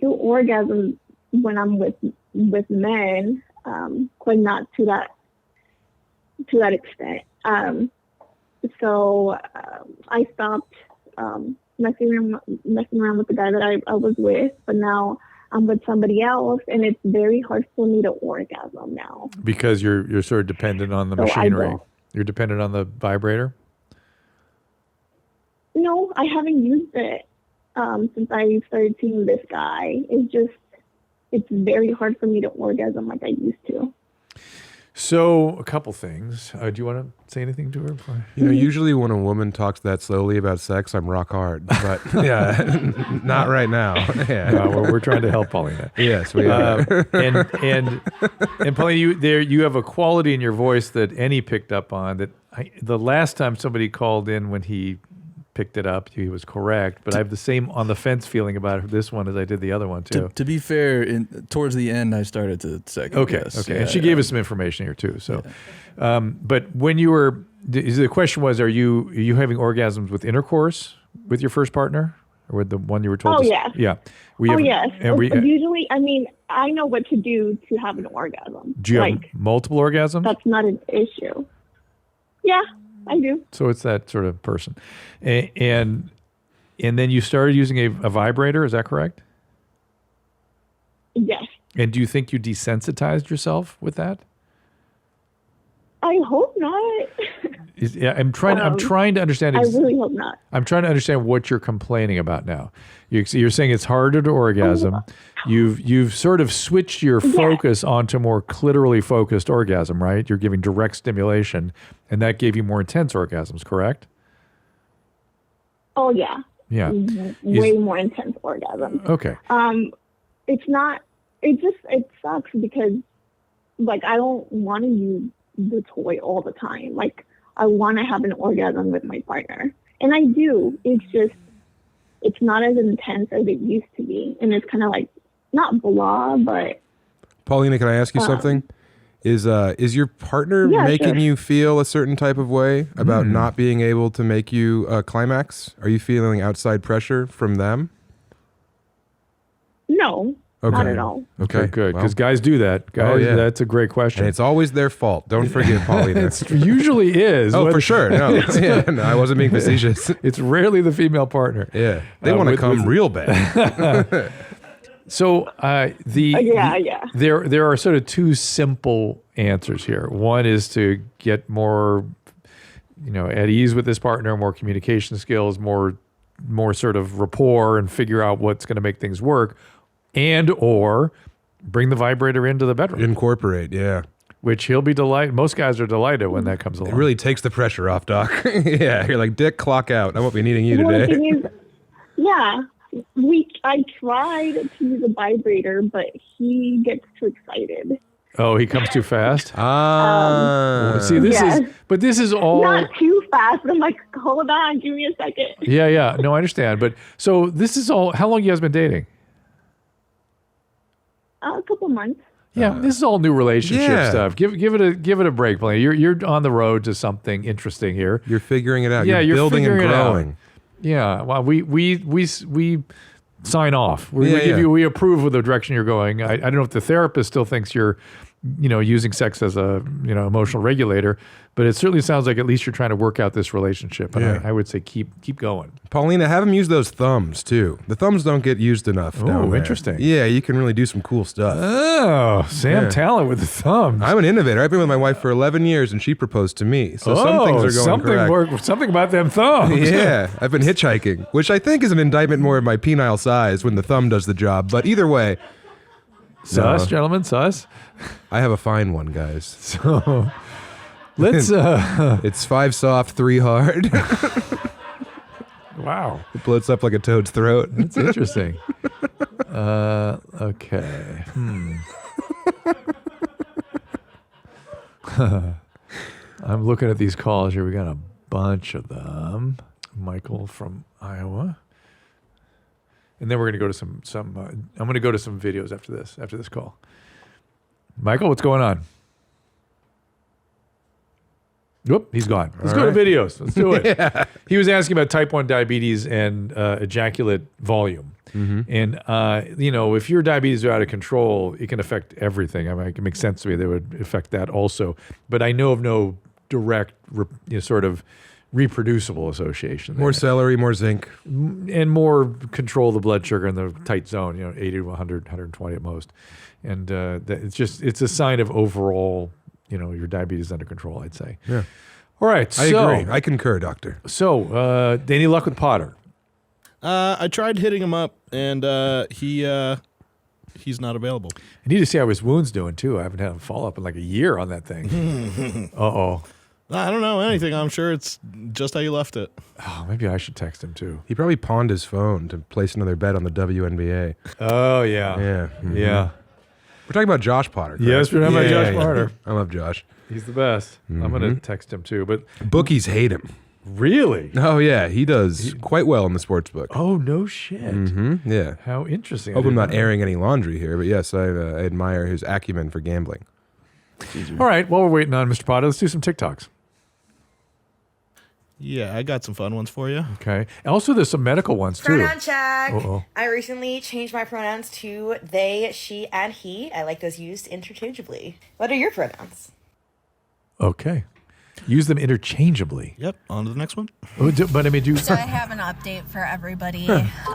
do orgasm when I'm with men, but not to that extent. So I stopped messing around with the guy that I was with, but now I'm with somebody else, and it's very hard for me to orgasm now. Because you're sort of dependent on the machinery. You're dependent on the vibrator? No, I haven't used it since I started seeing this guy. It's very hard for me to orgasm like I used to. So a couple things. Do you want to say anything to her? Usually when a woman talks that slowly about sex, I'm rock hard. But yeah, not right now. Yeah. No, we're trying to help Paulina. Yes, we are. And Paulina, you have a quality in your voice that Annie picked up on. That the last time somebody called in when he picked it up, he was correct. But I have the same on the fence feeling about this one as I did the other one too. To be fair, towards the end, I started to second guess. Okay. Yeah, And she gave us some information here too. So, but when you were, the question was, are you having orgasms with intercourse with your first partner, or with the one you were told? Oh, yeah. Yeah. Yes. Usually, I know what to do to have an orgasm. Do you have multiple orgasms? That's not an issue. Yeah, I do. So it's that sort of person. And then you started using a vibrator, is that correct? Yes. And do you think you desensitized yourself with that? I hope not. I'm trying to understand. I really hope not. I'm trying to understand what you're complaining about now. You're saying it's harder to orgasm. You've sort of switched your focus onto more clitorally focused orgasm, right? You're giving direct stimulation, and that gave you more intense orgasms, correct? Oh yeah. Yeah. Way more intense orgasm. Okay. It's not. It sucks because, I don't want to use the toy all the time. I want to have an orgasm with my partner, and I do. It's not as intense as it used to be, and it's kind of not blah, but. Paulina, can I ask you something? Is your partner making you feel a certain type of way about not being able to make you climax? Are you feeling outside pressure from them? No. Okay. Not at all. Okay, good. Because guys do that. Guys, that's a great question. And it's always their fault. Don't forget, Paulina. It usually is. Oh, for sure. No, I wasn't being facetious. It's rarely the female partner. Yeah. They want to come real bad. So there are sort of two simple answers here. One is to get more, at ease with this partner, more communication skills, more sort of rapport, and figure out what's going to make things work. And or bring the vibrator into the bedroom. Incorporate, yeah. Which he'll be delighted. Most guys are delighted when that comes along. It really takes the pressure off, Doc. Yeah, you're like, Dick, clock out. I won't be needing you today. The thing is, I tried to use a vibrator, but he gets too excited. Oh, he comes too fast? See, this is all... Not too fast. I'm like, hold on, give me a second. Yeah. No, I understand. But so this is all... How long you guys been dating? A couple months. Yeah, this is all new relationship stuff. Give it a break, Blaine. You're on the road to something interesting here. You're figuring it out. Yeah, you're building and growing. Yeah. Well, we sign off. We approve of the direction you're going. I don't know if the therapist still thinks you're using sex as a, emotional regulator, but it certainly sounds like at least you're trying to work out this relationship. And I would say keep going. Paulina, have him use those thumbs too. The thumbs don't get used enough. Oh, interesting. Yeah, you can really do some cool stuff. Oh, Sam Tallent with the thumbs. I'm an innovator. I've been with my wife for 11 years and she proposed to me. So some things are going correct. Something about them thumbs. Yeah, I've been hitchhiking, which I think is an indictment more of my penile size when the thumb does the job. But either way. Sus, gentlemen, sus. I have a fine one, guys. So let's. It's 5 soft, 3 hard. Wow. It bloats up like a toad's throat. That's interesting. Okay. I'm looking at these calls here. We got a bunch of them. Michael from Iowa. And then we're going to go to some I'm going to go to some videos after this call. Michael, what's going on? Whoop, he's gone. Let's go to videos. Let's do it. Yeah. He was asking about type 1 diabetes and ejaculate volume. And, if your diabetes are out of control, it can affect everything. I mean, it makes sense to me that it would affect that also. But I know of no direct sort of reproducible association. More celery, more zinc. And more control of the blood sugar in the tight zone, 80 to 100, 120 at most. And it's a sign of overall, your diabetes under control, I'd say. Yeah. All right. I agree. I concur, doctor. So, any luck with Potter? I tried hitting him up, and he's not available. I need to see how his wound's doing, too. I haven't had a follow-up in like a year on that thing. Uh-oh. I don't know anything. I'm sure it's just how you left it. Oh, maybe I should text him, too. He probably pawned his phone to place another bet on the WNBA. Oh, yeah. Yeah. Yeah. We're talking about Josh Potter, correct? Yes, we're talking about Josh Potter. I love Josh. He's the best. I'm going to text him, too. But bookies hate him. Really? Oh, yeah. He does quite well in the sports book. Oh, no shit. Yeah. How interesting. Hope I'm not airing any laundry here, but yes, I admire his acumen for gambling. All right. While we're waiting on Mr. Potter, let's do some TikToks. Yeah, I got some fun ones for you. Okay. Also, there's some medical ones, too. Pronoun check. I recently changed my pronouns to they, she, and he. I like those used interchangeably. What are your pronouns? Okay. Use them interchangeably. Yep. On to the next one. But I mean, So I have an update for everybody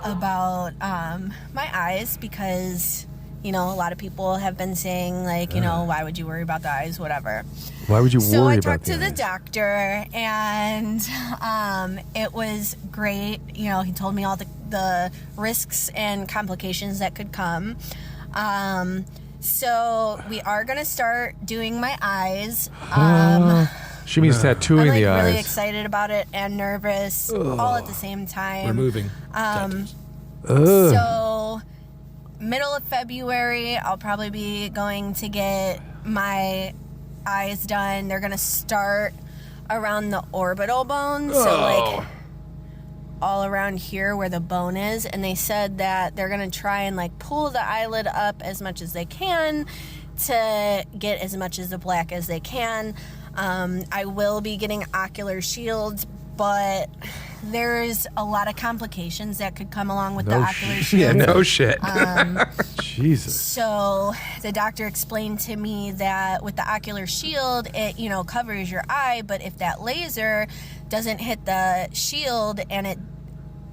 about my eyes because, a lot of people have been saying, like, why would you worry about the eyes, whatever. Why would you worry about the eyes? So I talked to the doctor, and it was great. He told me all the risks and complications that could come. So we are going to start doing my eyes. She means tattooing the eyes. I'm really excited about it and nervous all at the same time. Removing. So middle of February, I'll probably be going to get my eyes done. They're going to start around the orbital bone. So like all around here where the bone is. And they said that they're going to try and like pull the eyelid up as much as they can to get as much of the black as they can. I will be getting ocular shields, but there's a lot of complications that could come along with the ocular shield. Yeah, no shit. Jesus. So the doctor explained to me that with the ocular shield, it, covers your eye, but if that laser doesn't hit the shield and it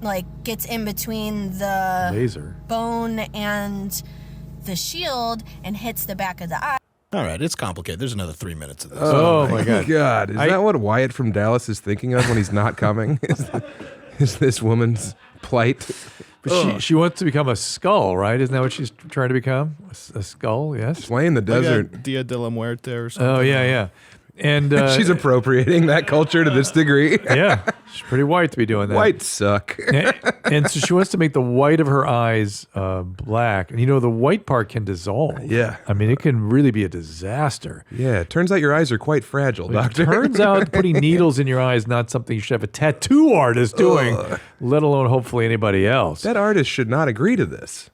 like gets in between the laser bone and the shield and hits the back of the eye. All right, it's complicated. There's another 3 minutes of this. Oh my God. Is that what Wyatt from Dallas is thinking of when he's not coming? Is this woman's plight? But she wants to become a skull, right? Isn't that what she's trying to become? A skull, yes? Play in the desert. Like Dia de la Muerte or something. Oh, yeah. And she's appropriating that culture to this degree. Yeah, she's pretty white to be doing that. White suck. and so she wants to make the white of her eyes black. And the white part can dissolve. Yeah. I mean, it can really be a disaster. Yeah, it turns out your eyes are quite fragile, doctor. It turns out putting needles in your eyes is not something you should have a tattoo artist doing, let alone hopefully anybody else. That artist should not agree to this.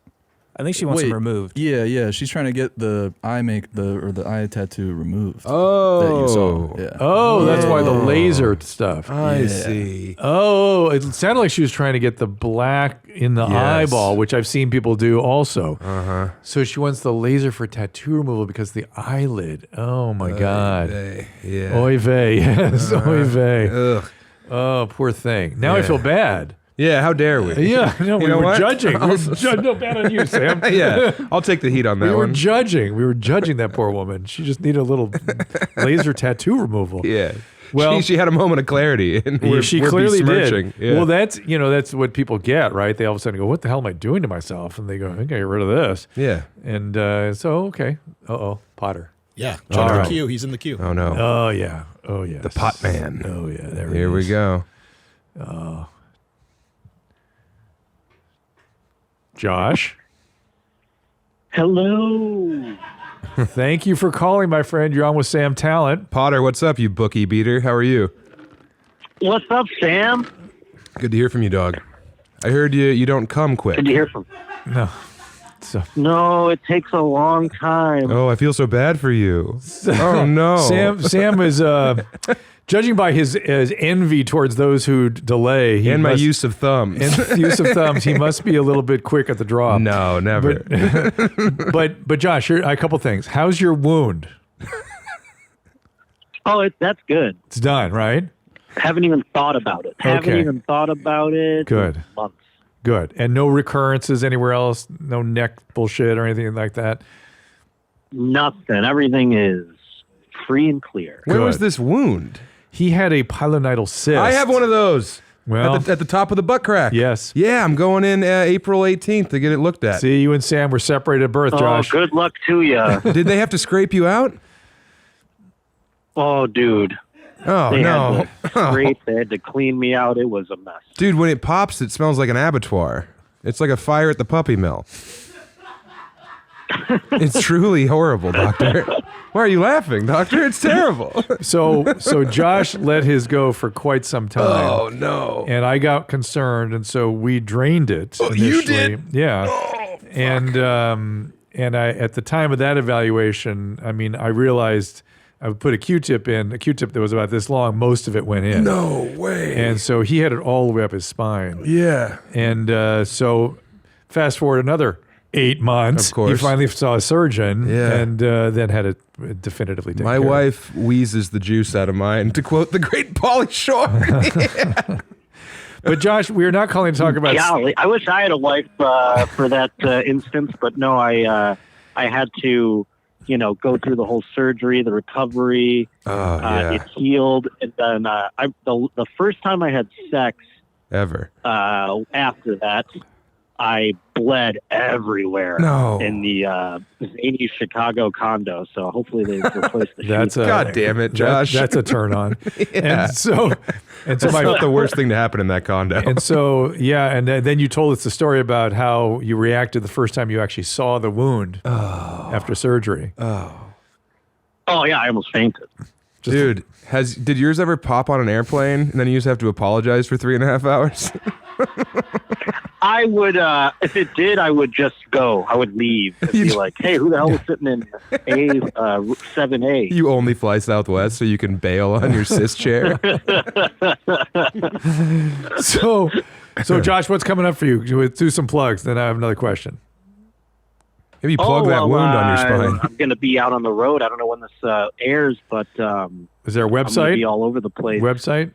I think she wants them removed. Yeah. She's trying to get the eye tattoo removed. Oh. That you saw. Yeah. Oh, that's why the laser stuff. I see. Oh, it sounded like she was trying to get the black in the eyeball, which I've seen people do also. So she wants the laser for tattoo removal because the eyelid. Oh my God. Yeah. Oy vey. Yes. Oy vey. Ugh. Oh, poor thing. Now I feel bad. Yeah, how dare we? Yeah, no, we were judging. We were no bad on you, Sam. Yeah, I'll take the heat on that We one. were judging. We were judging that poor woman. She just needed a little laser tattoo removal. Yeah. Well, she had a moment of clarity, and we're clearly besmirching. did. Yeah. Well, that's what people get, right? They all of a sudden go, "What the hell am I doing to myself?" And they go, "I can get rid of this." Yeah. And so, okay. Potter. Yeah, check the queue. He's in the queue. Oh no. Oh yeah. Oh yeah. The pot man. Oh yeah. There. Here we go. Oh. Josh. Hello. Thank you for calling, my friend. You're on with Sam Tallent. Potter, what's up, you bookie beater? How are you? What's up, Sam? Good to hear from you, dog. I heard you don't come quick. Good to hear from you. No. No, it takes a long time. Oh, I feel so bad for you. Oh no. Sam is judging by his envy towards those who delay, and my use of thumbs. He must be a little bit quick at the draw. No, never. But Josh, here a couple things. How's your wound? Oh, that's good. It's done, right? Haven't even thought about it. Haven't even thought about it. Good. In months. Good. And no recurrences anywhere else? No neck bullshit or anything like that? Nothing. Everything is free and clear. Where was this wound? He had a pilonidal cyst. I have one of those. Well, at the top of the butt crack. Yes. Yeah, I'm going in April 18th to get it looked at. See, you and Sam were separated at birth, Josh. Oh, good luck to you. Did they have to scrape you out? Oh, dude. Oh, they no. Had to scrape, they had to clean me out. It was a mess. Dude, when it pops, it smells like an abattoir. It's like a fire at the puppy mill. It's truly horrible, doctor. Why are you laughing, doctor? It's terrible. So Josh let his go for quite some time. Oh, no. And I got concerned, and so we drained it initially. You did? Yeah. Oh, and I at the time of that evaluation, I mean, I realized I would put a Q-tip in, a Q-tip that was about this long, most of it went in. No way. And so he had it all the way up his spine. Yeah. And so fast forward another 8 months. Of course. He finally saw a surgeon Yeah. and then had it definitively taken My care of. wife wheezes the juice out of mine, to quote the great Pauly Shore. Yeah. But Josh, we are not calling to talk about... Golly, I wish I had a wife for that instance, but no, I had to, go through the whole surgery, the recovery. Oh, yeah. It healed, and then the first time I had sex Ever. After that, I bled everywhere in the zany Chicago condo. So hopefully they replaced the sheets. God damn it, Josh. That's a turn on. Yeah. And so that's not the worst thing to happen in that condo. And so, yeah, and then you told us the story about how you reacted the first time you actually saw the wound after surgery. Oh yeah, I almost fainted. Dude, did yours ever pop on an airplane and then you just have to apologize for 3.5 hours? I would, if it did, I would just go. I would leave and be like, hey, who the hell was sitting in A7A? You only fly Southwest so you can bail on your cis chair. So Josh, what's coming up for you? Do some plugs, then I have another question. Maybe plug that wound on your spine. I'm going to be out on the road. I don't know when this airs, but is there a website? I'm going to be all over the place. Website?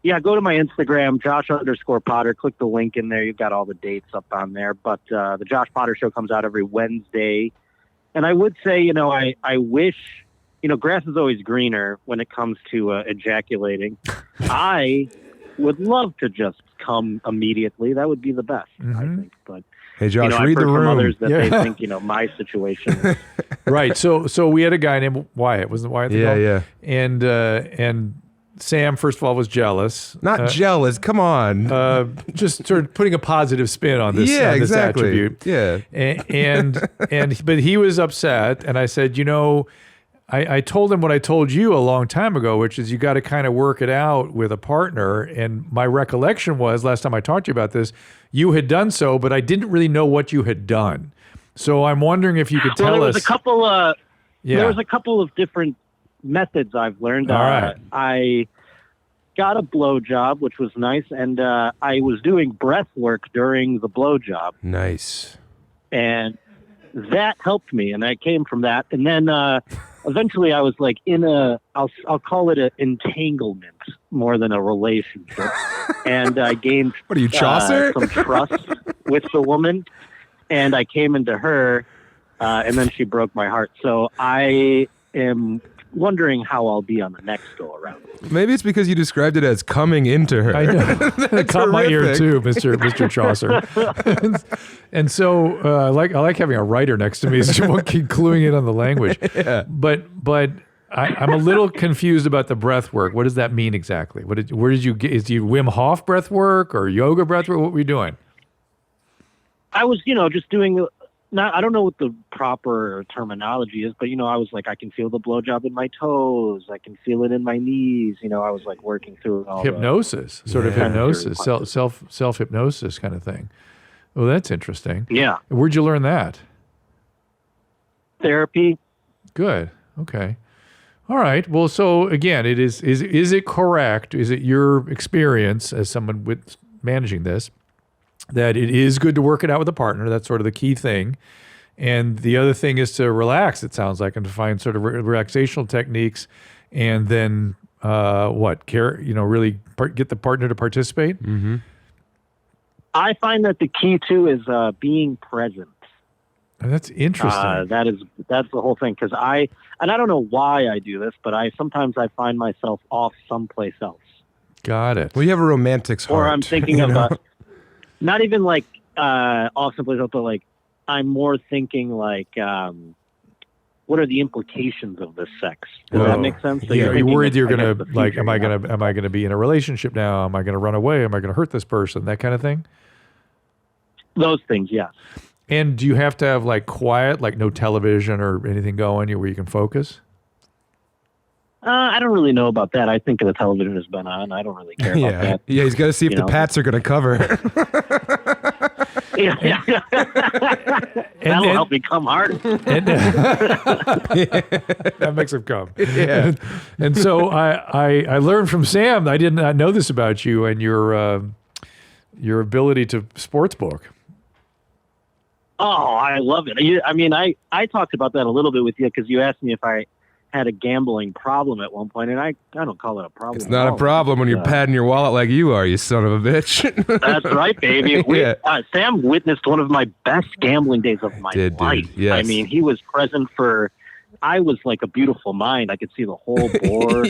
Yeah, go to my Instagram, Josh_Potter. Click the link in there. You've got all the dates up on there. But the Josh Potter Show comes out every Wednesday. And I would say, I wish, grass is always greener when it comes to ejaculating. I would love to just come immediately. That would be the best, I think. But hey, Josh, I've read heard the from room. others that they think, my situation is... Right. So we had a guy named Wyatt. Wasn't Wyatt the dog? Yeah. And Sam, first of all, was jealous. Not jealous. Come on. Just sort of putting a positive spin on this, yeah, on this exactly. attribute. Yeah. But he was upset, and I said, I told him what I told you a long time ago, which is you got to kind of work it out with a partner. And my recollection was, last time I talked to you about this, you had done so, but I didn't really know what you had done. So I'm wondering if you could tell there us. was a couple. Yeah. There was a couple of different methods I've learned. All right. I got a blowjob, which was nice, and I was doing breath work during the blowjob. Nice. And that helped me, and I came from that. And then eventually I was like in I'll call it an entanglement more than a relationship. And I gained What are you, Chaucer? some trust with the woman, and I came into her, and then she broke my heart. So I am wondering how I'll be on the next go around. Maybe it's because you described it as coming into her. I know. It caught my ear too, Mr. Chaucer. And so I like having a writer next to me so you won't keep cluing in on the language. Yeah. But I'm a little confused about the breath work. What does that mean exactly? Where did you get? Is you Wim Hof breath work or yoga breath work? What were you doing? I was, just doing. I don't know what the proper terminology is, but I was like, I can feel the blowjob in my toes. I can feel it in my knees. I was like working through all Hypnosis, sort of hypnosis, self hypnosis kind of thing. Oh, that's interesting. Yeah. Where'd you learn that? Therapy. Good. Okay. All right. Well, so again, is it correct? Is it your experience as someone with managing this that it is good to work it out with a partner? That's sort of the key thing. And the other thing is to relax, it sounds like, and to find sort of relaxational techniques, and then really get the partner to participate. Mm-hmm. I find that the key too is being present. That's interesting. That's the whole thing. Because I don't know why I do this, but sometimes I find myself off someplace else. Got it. Well, you have a romantic's heart. Or I'm thinking about not even like off someplace else, but like I'm more thinking like, what are the implications of this sex? Does that make sense? So Are you worried you're gonna like? Am I gonna be in a relationship now? Am I gonna run away? Am I gonna hurt this person? That kind of thing. Those things, yes. And do you have to have like quiet, like no television or anything going where you can focus? I don't really know about that. I think the television has been on. I don't really care about that. Yeah, he's got to see if the Pats are going to cover. Yeah. That'll help me come harder. That makes him come. Yeah. And so I learned from Sam. I did not know this about you and your ability to sports book. Oh, I love it. I talked about that a little bit with you because you asked me if I had a gambling problem at one point, and I don't call it a problem. It's not a problem when you're padding your wallet like you are, you son of a bitch. That's right, baby. Sam witnessed one of my best gambling days of my life. Dude, yes. He was present for. I was like a beautiful mind. I could see the whole board.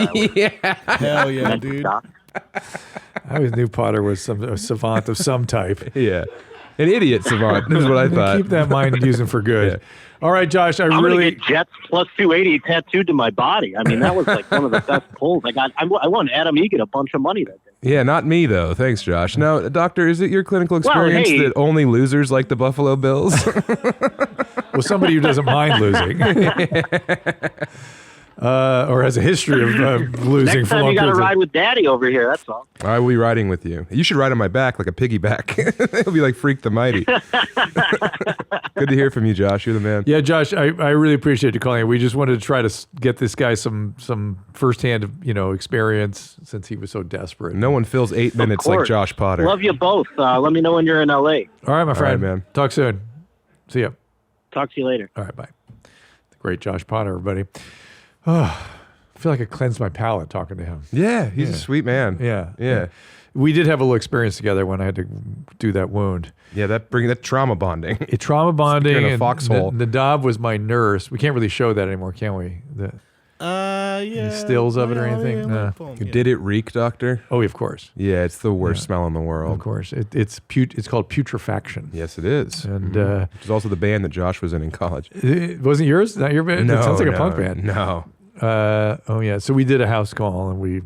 Hell yeah, dude. I always knew Potter was a savant of some type. Yeah. An idiot savant is what I thought. Keep that mind using for good. Yeah. All right, Josh, I'm gonna get Jets plus 280 tattooed to my body. That was like one of the best pulls I got. I won Adam Egan a bunch of money that day. Yeah, not me though. Thanks, Josh. Now, doctor, is it your clinical experience that only losers like the Buffalo Bills? Well, somebody who doesn't mind losing. Or has a history of losing Next for time long you got to periods. ride with Daddy over here. That's all. I will be riding with you. You should ride on my back like a piggyback. It'll be like Freak the Mighty. Good to hear from you, Josh. You're the man. Yeah, Josh, I really appreciate you calling. We just wanted to try to get this guy some firsthand, experience since he was so desperate. No one fills 8 minutes like Josh Potter. Love you both. Let me know when you're in LA. All right, my friend. All right, man. Talk soon. See ya. Talk to you later. All right, bye. The great Josh Potter, everybody. Oh, I feel like I cleansed my palate talking to him. Yeah, he's a sweet man. Yeah. We did have a little experience together when I had to do that wound. Yeah, that trauma bonding. Trauma bonding. In a and foxhole. Nadab was my nurse. We can't really show that anymore, can we? Yeah. Stills of it or anything? No. Did it reek, doctor? Oh, of course. Yeah, it's the worst smell in the world. Of course. It's called putrefaction. Yes, it is. And which is also the band that Josh was in college. It wasn't yours? Not your band? No, It sounds like a punk band. No. Oh, yeah. So we did a house call and we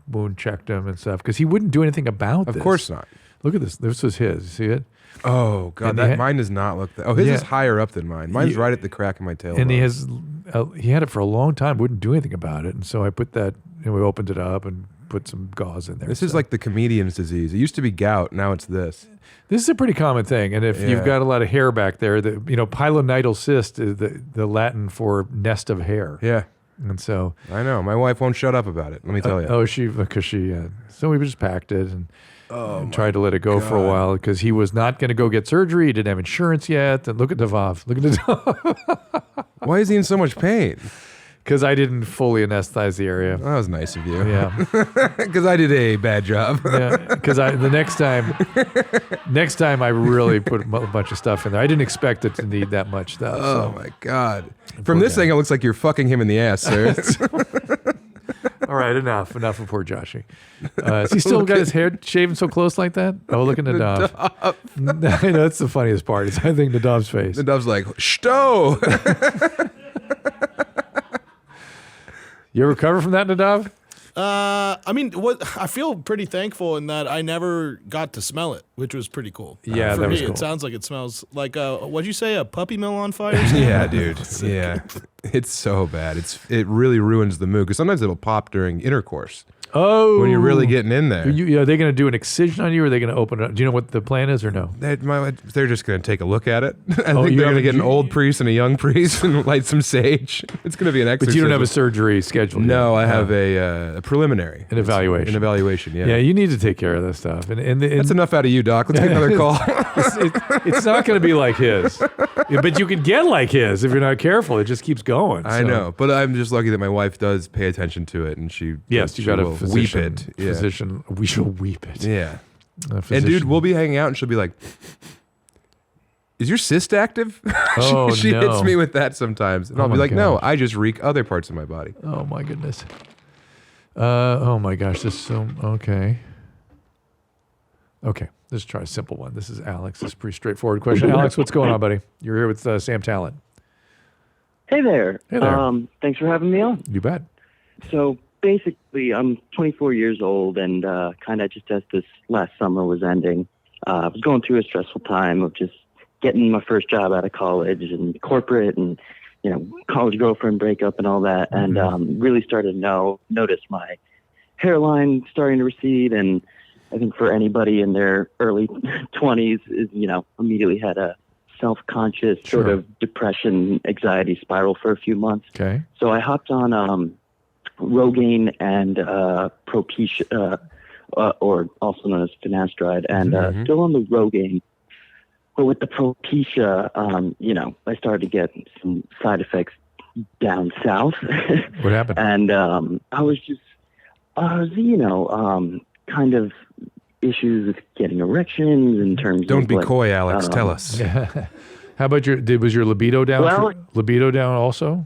wound checked him and stuff because he wouldn't do anything about this. Of course not. Look at this. This was his. You see it? Oh, God. Mine does not look that. Oh, his is higher up than mine. Mine's right at the crack of my tail. And he had it for a long time, wouldn't do anything about it. And so I put that, and we opened it up and put some gauze in there. This is like the comedian's disease. It used to be gout. Now it's this. This is a pretty common thing. And if you've got a lot of hair back there, pilonidal cyst is the Latin for nest of hair. Yeah. And so I know. My wife won't shut up about it. Let me tell you. Because she so we just packed it and tried to let it go for a while because he was not going to go get surgery. He didn't have insurance yet. And look at Devav. Look at Devav. Why is he in so much pain? Because I didn't fully anesthetize the area. That was nice of you. Yeah. Because I did a bad job. Yeah. Because the next time I really put a bunch of stuff in there. I didn't expect it to need that much stuff. Oh my God. From this thing, it looks like you're fucking him in the ass, sir. All right, enough of poor Joshy. Has he still got his hair shaven so close like that? Oh, look at Nadav. I know, that's the funniest part. Is I think Nadav's face. Nadav's like, "Shto." You ever recover from that, Nadav? I mean, I feel pretty thankful in that I never got to smell it, which was pretty cool. Yeah, for that me, was cool. it sounds like it smells like what'd you say? A puppy mill on fire? Yeah, dude. Yeah, it's so bad. It really ruins the mood because sometimes it'll pop during intercourse. Oh, when you're really getting in there. Are they going to do an excision on you, or are they going to open it up? Do you know what the plan is, or no? They're just going to take a look at it. I think they're going to get an old priest and a young priest and light some sage. It's going to be an exorcism. But you don't have a surgery scheduled yet. No, I have a preliminary. An evaluation. An evaluation, yeah. Yeah, you need to take care of this stuff. And that's enough out of you, Doc. Let's take another call. It's not going to be like his. But you can get like his if you're not careful. It just keeps going. I know. But I'm just lucky that my wife does pay attention to it, and she you got a physician. Weep it. Physician, we shall weep it. Yeah. And dude, we'll be hanging out and she'll be like, "Is your cyst active?" Oh, she no. hits me with that sometimes. And I'll be like, "No, I just reek other parts of my body." Oh my goodness. Oh my gosh, this is so okay. Okay, let's try a simple one. This is Alex. This is a pretty straightforward question. Alex, what's going on, buddy? You're here with Sam Tallent. Hey there. Hey there. Thanks for having me on. You bet. So basically, I'm 24 years old, and kind of just as this last summer was ending, I was going through a stressful time of just getting my first job out of college and corporate and, college girlfriend breakup and all that, and really started to notice my hairline starting to recede. And I think for anybody in their early 20s, immediately had a self-conscious sort of depression, anxiety spiral for a few months. Okay. So I hopped on Rogaine and Propecia, or also known as finasteride, and still on the Rogaine. But with the Propecia, I started to get some side effects down south. What happened? And I was kind of issues with getting erections in terms of... Don't be coy, Alex. Tell us. How about was your libido down? Well, libido down also?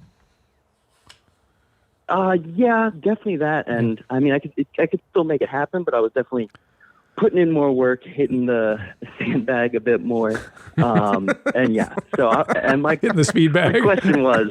Yeah, definitely that. And I mean, I could still make it happen, but I was definitely putting in more work, hitting the sandbag a bit more. And yeah, so hitting the speed bag. My question was,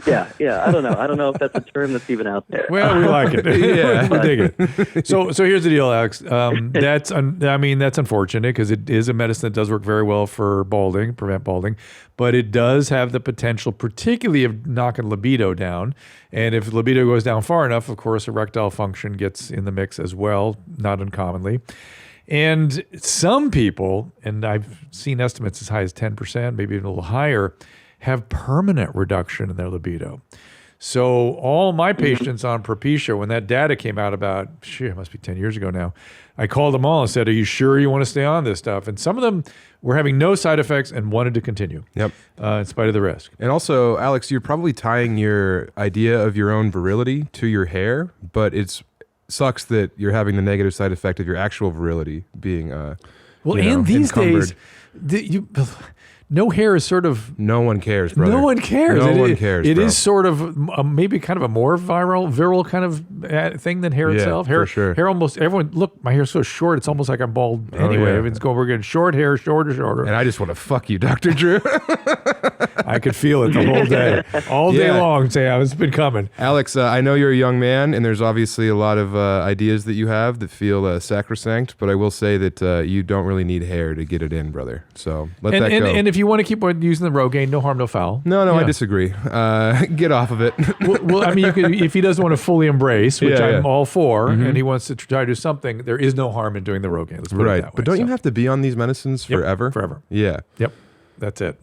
yeah. I don't know if that's a term that's even out there. Well, we like it. Yeah, we dig it. So here's the deal, Alex. That's unfortunate because it is a medicine that does work very well for prevent balding, but it does have the potential, particularly of knocking libido down. And if libido goes down far enough, of course, erectile function gets in the mix as well, not uncommonly. And some people, and I've seen estimates as high as 10%, maybe even a little higher, have permanent reduction in their libido. So all my patients on Propecia, when that data came out about, it must be 10 years ago now, I called them all and said, "Are you sure you want to stay on this stuff?" And some of them were having no side effects and wanted to continue. Yep. In spite of the risk. And also, Alex, you're probably tying your idea of your own virility to your hair, but it sucks that you're having the negative side effect of your actual virility being these encumbered. days, no hair is sort of... No one cares, brother. No one cares. No one cares, It bro. is sort of maybe kind of a more virile kind of thing than hair itself. Hair, for sure. Hair almost... Everyone, look, my hair's so short, it's almost like I'm bald anyway. Yeah. We're getting short hair, shorter. And I just want to fuck you, Dr. Drew. I could feel it the whole day, all day long. Sam, it's been coming. Alex, I know you're a young man, and there's obviously a lot of ideas that you have that feel sacrosanct, but I will say that you don't really need hair to get it in, brother. So let that go. And if you want to keep using the Rogaine, no harm, no foul. No, I disagree. Get off of it. well, I mean, if he doesn't want to fully embrace, which I'm all for, and he wants to try to do something, there is no harm in doing the Rogaine. Let's put it that way. But don't you have to be on these medicines forever? Forever. Yeah. Yep. That's it.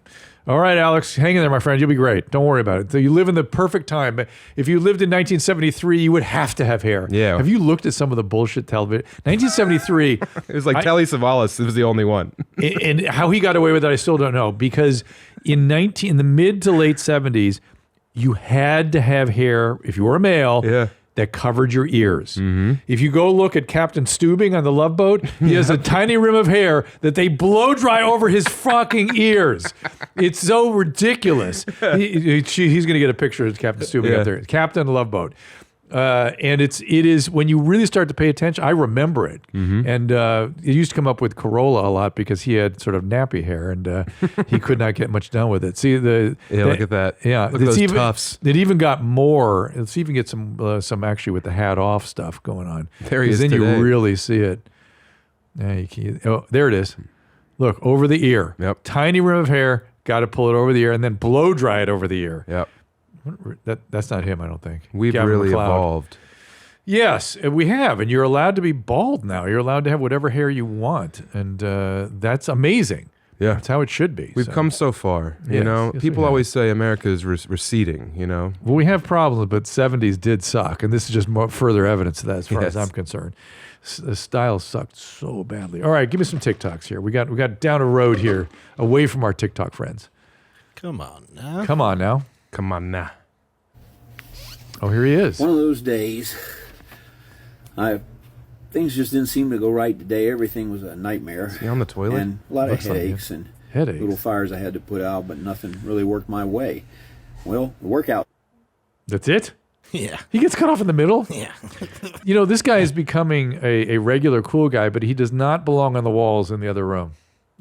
All right, Alex, hang in there, my friend. You'll be great. Don't worry about it. So you live in the perfect time. If you lived in 1973, you would have to have hair. Yeah. Have you looked at some of the bullshit television? 1973. It was like Telly Savalas was the only one. And how he got away with it, I still don't know. Because in the mid to late 70s, you had to have hair, if you were a male, that covered your ears. If you go look at Captain Steubing on the Love Boat, he has a tiny rim of hair that they blow dry over his fucking ears. It's so ridiculous. He's going to get a picture of Captain Steubing up there. Captain on the Love Boat. And it is when you really start to pay attention. I remember it, and it used to come up with Corolla a lot because he had sort of nappy hair, and he could not get much done with it. See look at that. Yeah, look at those tufts. It even got more. Let's even get some actually with the hat off stuff going on. There he is. Then today. you really see it. There it is. Look over the ear. Yep. Tiny rim of hair. Got to pull it over the ear and then blow dry it over the ear. Yep. That's not him, I don't think. We've Gavin really McLeod. evolved. Yes, we have, and you're allowed to be bald now. You're allowed to have whatever hair you want, and that's amazing. Yeah, that's how it should be. We've come so far. You know, people always say America is receding. You know, well, we have problems, but '70s did suck, and this is just more further evidence of that, as far as I'm concerned. The style sucked so badly. All right, give me some TikToks here. We got down a road here, away from our TikTok friends. Come on now. Come on now. Come on now. Oh, here he is. One of those days, things just didn't seem to go right today. Everything was a nightmare. Is he on the toilet? And a lot of headaches and little fires I had to put out, but nothing really worked my way. Well, the workout. That's it? Yeah. He gets cut off in the middle? Yeah. You know, this guy is becoming a regular cool guy, but he does not belong on the walls in the other room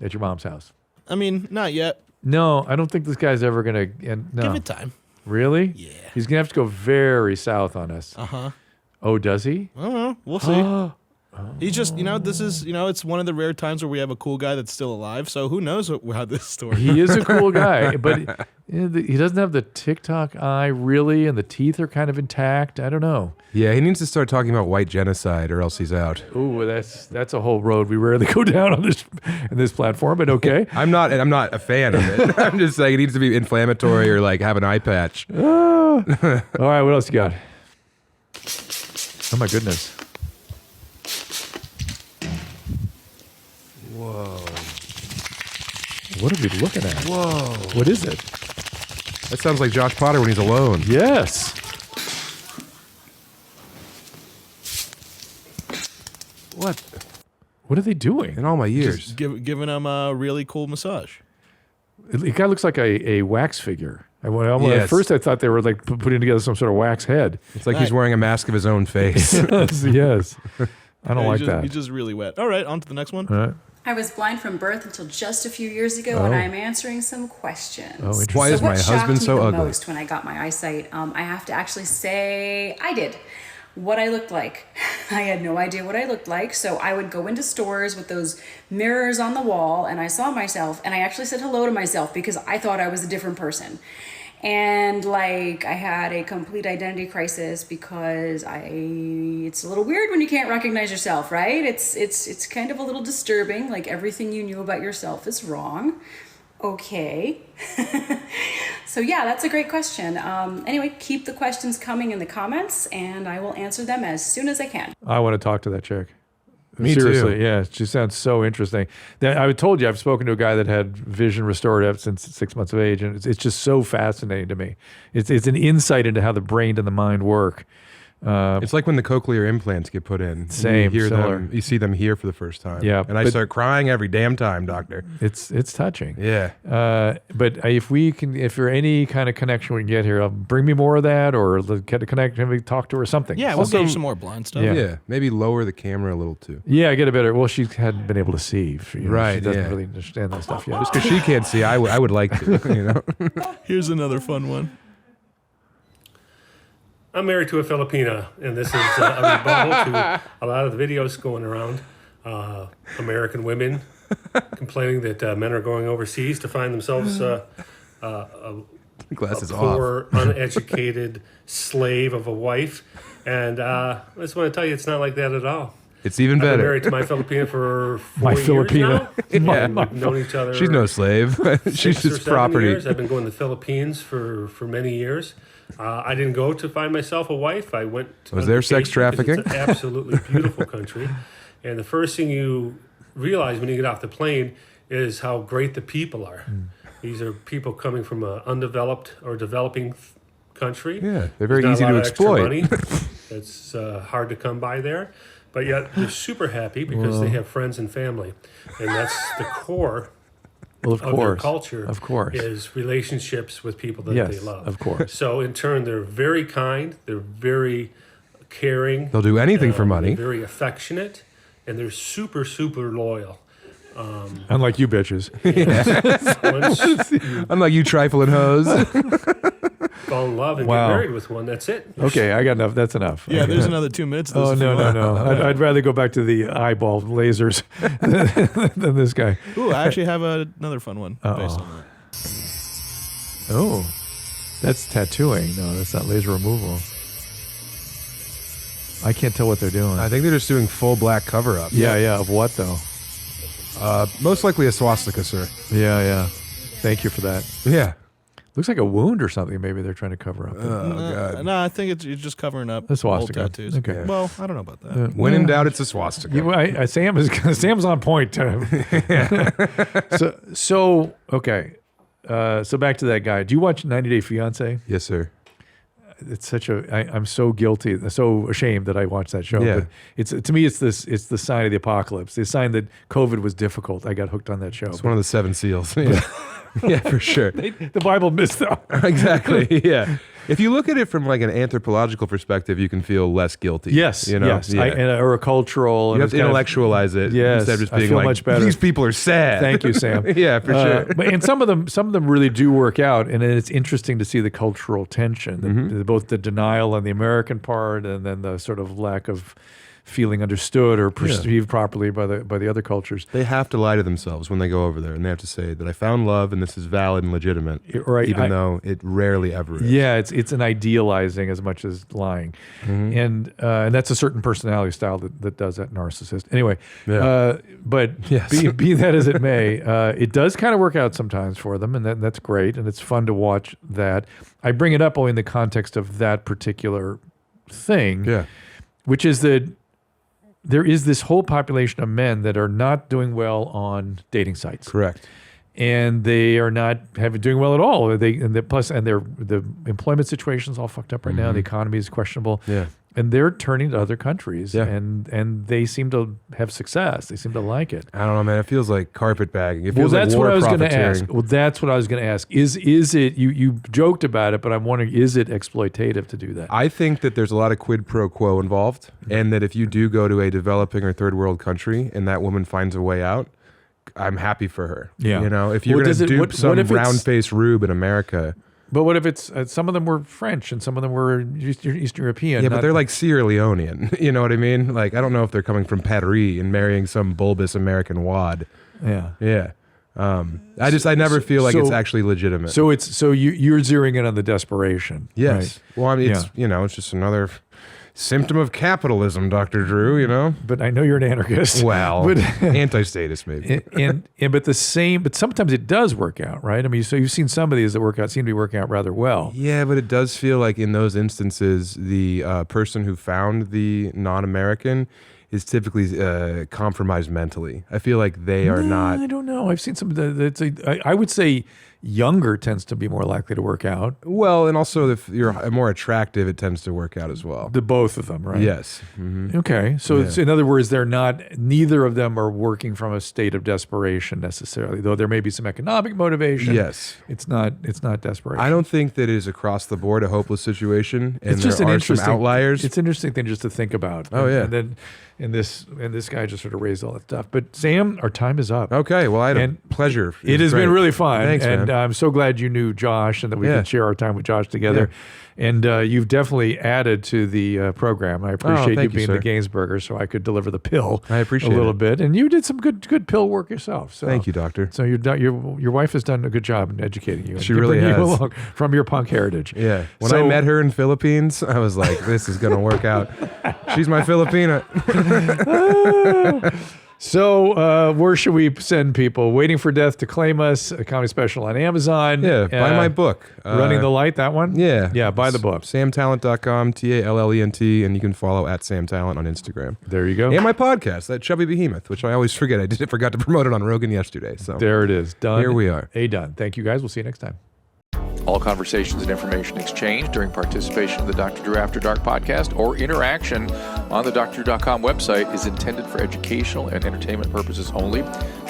at your mom's house. I mean, not yet. No, I don't think this guy's ever going to... No. Give it time. Really? Yeah. He's going to have to go very south on us. Uh-huh. Oh, does he? I don't know. We'll see. He's just, this is, it's one of the rare times where we have a cool guy that's still alive. So who knows how this story. He is a cool guy, but he doesn't have the TikTok eye really, and the teeth are kind of intact. I don't know. Yeah, he needs to start talking about white genocide, or else he's out. Ooh, that's a whole road we rarely go down on this platform. But okay, I'm not a fan of it. I'm just saying it needs to be inflammatory or like have an eye patch. All right, what else you got? Oh my goodness. Whoa. What are we looking at? Whoa. What is it? That sounds like Josh Potter when he's alone. Yes. What are they doing? In all my years. Just giving him a really cool massage. It kind of looks like a wax figure. At first I thought they were like putting together some sort of wax head. It's like he's wearing a mask of his own face. Yes. I don't like that. He's just really wet. All right, on to the next one. All right. I was blind from birth until just a few years ago, and I'm answering some questions. Oh, interesting. Why is my husband so ugly? Most when I got my eyesight, I have to actually say I did. What I looked like. I had no idea what I looked like, so I would go into stores with those mirrors on the wall, and I saw myself, and I actually said hello to myself because I thought I was a different person. And I had a complete identity crisis because it's a little weird when you can't recognize yourself, right? It's kind of a little disturbing, like everything you knew about yourself is wrong. Okay. So yeah, that's a great question. Anyway, keep the questions coming in the comments and I will answer them as soon as I can. I want to talk to that chick. Me Seriously, too. Yeah, she sounds so interesting. I told you I've spoken to a guy that had vision restored since 6 months of age, and it's just so fascinating to me. It's an insight into how the brain and the mind work. It's like when the cochlear implants get put in. Same, similar. You see them here for the first time. Yeah, and I start crying every damn time, doctor. It's touching. Yeah. But if there any kind of connection we can get here, bring me more of that, or get a connection, maybe talk to her or something. Yeah, we'll get you some more blind stuff. Yeah, maybe lower the camera a little too. Yeah, get a better. Well, she hadn't been able to see. She doesn't yeah. really understand that stuff yet. Just because she can't see, I would like to. You know. Here's another fun one. I'm married to a Filipina, and this is a rebuttal to a lot of the videos going around. American women complaining that men are going overseas to find themselves a poor, uneducated slave of a wife. And I just want to tell you, it's not like that at all. It's even I've been better. married to my Filipina for 4 My years Filipina. now. My We've known each other. She's no slave. She's 6 or just 7 property. years. I've been going to the Philippines for many years. I didn't go to find myself a wife. I went. Was there sex trafficking? It's an absolutely beautiful country, and the first thing you realize when you get off the plane is how great the people are. These are people coming from an undeveloped or developing country. Yeah, they're very There's easy not a to lot of extra exploit. money. It's hard to come by there, but yet they're super happy because they have friends and family, and that's the core. Well, of their course, culture of course, is relationships with people that Yes, they love. of course. So in turn, they're very kind. They're very caring. They'll do anything for money. They're very affectionate, and they're super, super loyal. Unlike you bitches. Unlike you trifling hoes. Fall in love and Wow. get married with one. That's it. Okay, I got enough. That's enough. Yeah, Okay. there's another 2 minutes. of this Oh if no, you no, want. no! I'd rather go back to the eyeball lasers than this guy. Ooh, I actually have another fun one based on that. Oh, that's tattooing. No, that's not laser removal. I can't tell what they're doing. I think they're just doing full black cover up. Yeah. Of what though? Most likely a swastika, sir. Yeah. Thank you for that. Yeah. Looks like a wound or something. Maybe they're trying to cover up. God. No, I think you're just covering up A swastika. old tattoos. Okay. Yeah. Well, I don't know about that. When in doubt, it's a swastika. Yeah, Sam's on point. So okay. So back to that guy. Do you watch 90 Day Fiancé? Yes, sir. It's such I'm so guilty, so ashamed that I watched that show. Yeah. But to me, it's the sign of the apocalypse. The sign that COVID was difficult. I got hooked on that show. It's one of the 7 seals. Yeah, yeah, for sure. The Bible missed out. Exactly. Yeah. If you look at it from like an anthropological perspective, you can feel less guilty. Yes. You know? Yes. Yeah. or a cultural. You have to intellectualize it instead of just being I feel like, much better. these people are sad. Thank you, Sam. Yeah, for sure. And some of them really do work out, and it's interesting to see the cultural tension, both the denial on the American part, and then the sort of lack of feeling understood or perceived properly by the other cultures. They have to lie to themselves when they go over there, and they have to say that I found love and this is valid and legitimate, Right. even though it rarely ever is. Yeah, it's an idealizing as much as lying, and that's a certain personality style that does that, narcissist. Anyway, but Yes. be that as it may, it does kind of work out sometimes for them, and that's great, and it's fun to watch that. I bring it up only in the context of that particular thing, which is that there is this whole population of men that are not doing well on dating sites. Correct. And they are not doing well at all. The employment situation is all fucked up right now. The economy is questionable. Yeah. And they're turning to other countries, and they seem to have success. They seem to like it. I don't know, man. It feels like carpetbagging. It Well, feels that's like war what I was going to profiteering. ask. Well, that's what I was going to ask. Is it you joked about it, but I'm wondering, is it exploitative to do that? I think that there's a lot of quid pro quo involved, and that if you do go to a developing or third world country and that woman finds a way out, I'm happy for her. Yeah. You know, if you're Well, going to dupe what some if it's- round-faced rube in America. But what if it's some of them were French and some of them were Eastern European? Yeah, but they're like Sierra Leonean. You know what I mean? Like, I don't know if they're coming from Paris and marrying some bulbous American wad. Yeah. Yeah. I never feel like it's actually legitimate. So you're zeroing in on the desperation. Yes. Right? Well, I mean, it's it's just another symptom of capitalism, Dr. Drew, you know? But I know you're an anarchist. Well, but, anti-statist maybe. but sometimes it does work out, right? I mean, so you've seen some of these that seem to be working out rather well. Yeah, but it does feel like in those instances, the person who found the non-American is typically compromised mentally. I feel like they are not. I don't know. I've seen some. I would say younger tends to be more likely to work out. Well, and also if you're more attractive, it tends to work out as well. The both of them, right? Yes. Mm-hmm. Okay. So it's, in other words, neither of them are working from a state of desperation necessarily, though there may be some economic motivation. Yes. It's not desperation. I don't think that it is across the board a hopeless situation, and It's just there an are some interesting outliers. It's an interesting thing just to think about. Oh, yeah. And then and this guy just sort of raised all that stuff. But Sam, our time is up. Okay. Well, I had a pleasure. It has been really fun. Thanks, and man. I'm so glad you knew Josh and that we could share our time with Josh together. Yeah. And you've definitely added to the program. I appreciate you thank you, being sir. the Gainsburger so I could deliver the pill. I appreciate a little it. bit. And you did some good pill work yourself. So Thank you, doctor. So your wife has done a good job in educating you. She and really bringing you has. along from your punk heritage. Yeah. When I met her in Philippines, I was like, this is going to work out. She's my Filipina. So where should we send people? Waiting for Death to Claim Us, a comedy special on Amazon. Yeah, buy my book. Running the Light, that one? Yeah. Yeah, buy the book. SamTallent.com, Tallent, and you can follow at SamTallent on Instagram. There you go. And my podcast, that Chubby Behemoth, which I always forget. I forgot to promote it on Rogan yesterday. So there it is. Done. Here we are. Done. Thank you guys. We'll see you next time. All conversations and information exchanged during participation in the Dr. Drew After Dark podcast or interaction on the drdrew.com website is intended for educational and entertainment purposes only.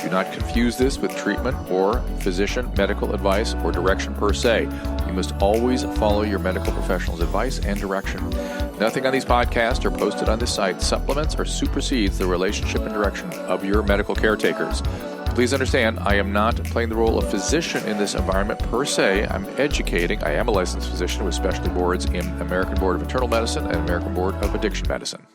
Do not confuse this with treatment or physician medical advice or direction per se. You must always follow your medical professional's advice and direction. Nothing on these podcasts or posted on this site supplements or supersedes the relationship and direction of your medical caretakers. Please understand, I am not playing the role of physician in this environment per se. I'm educating. I am a licensed physician with specialty boards in American Board of Internal Medicine and American Board of Addiction Medicine.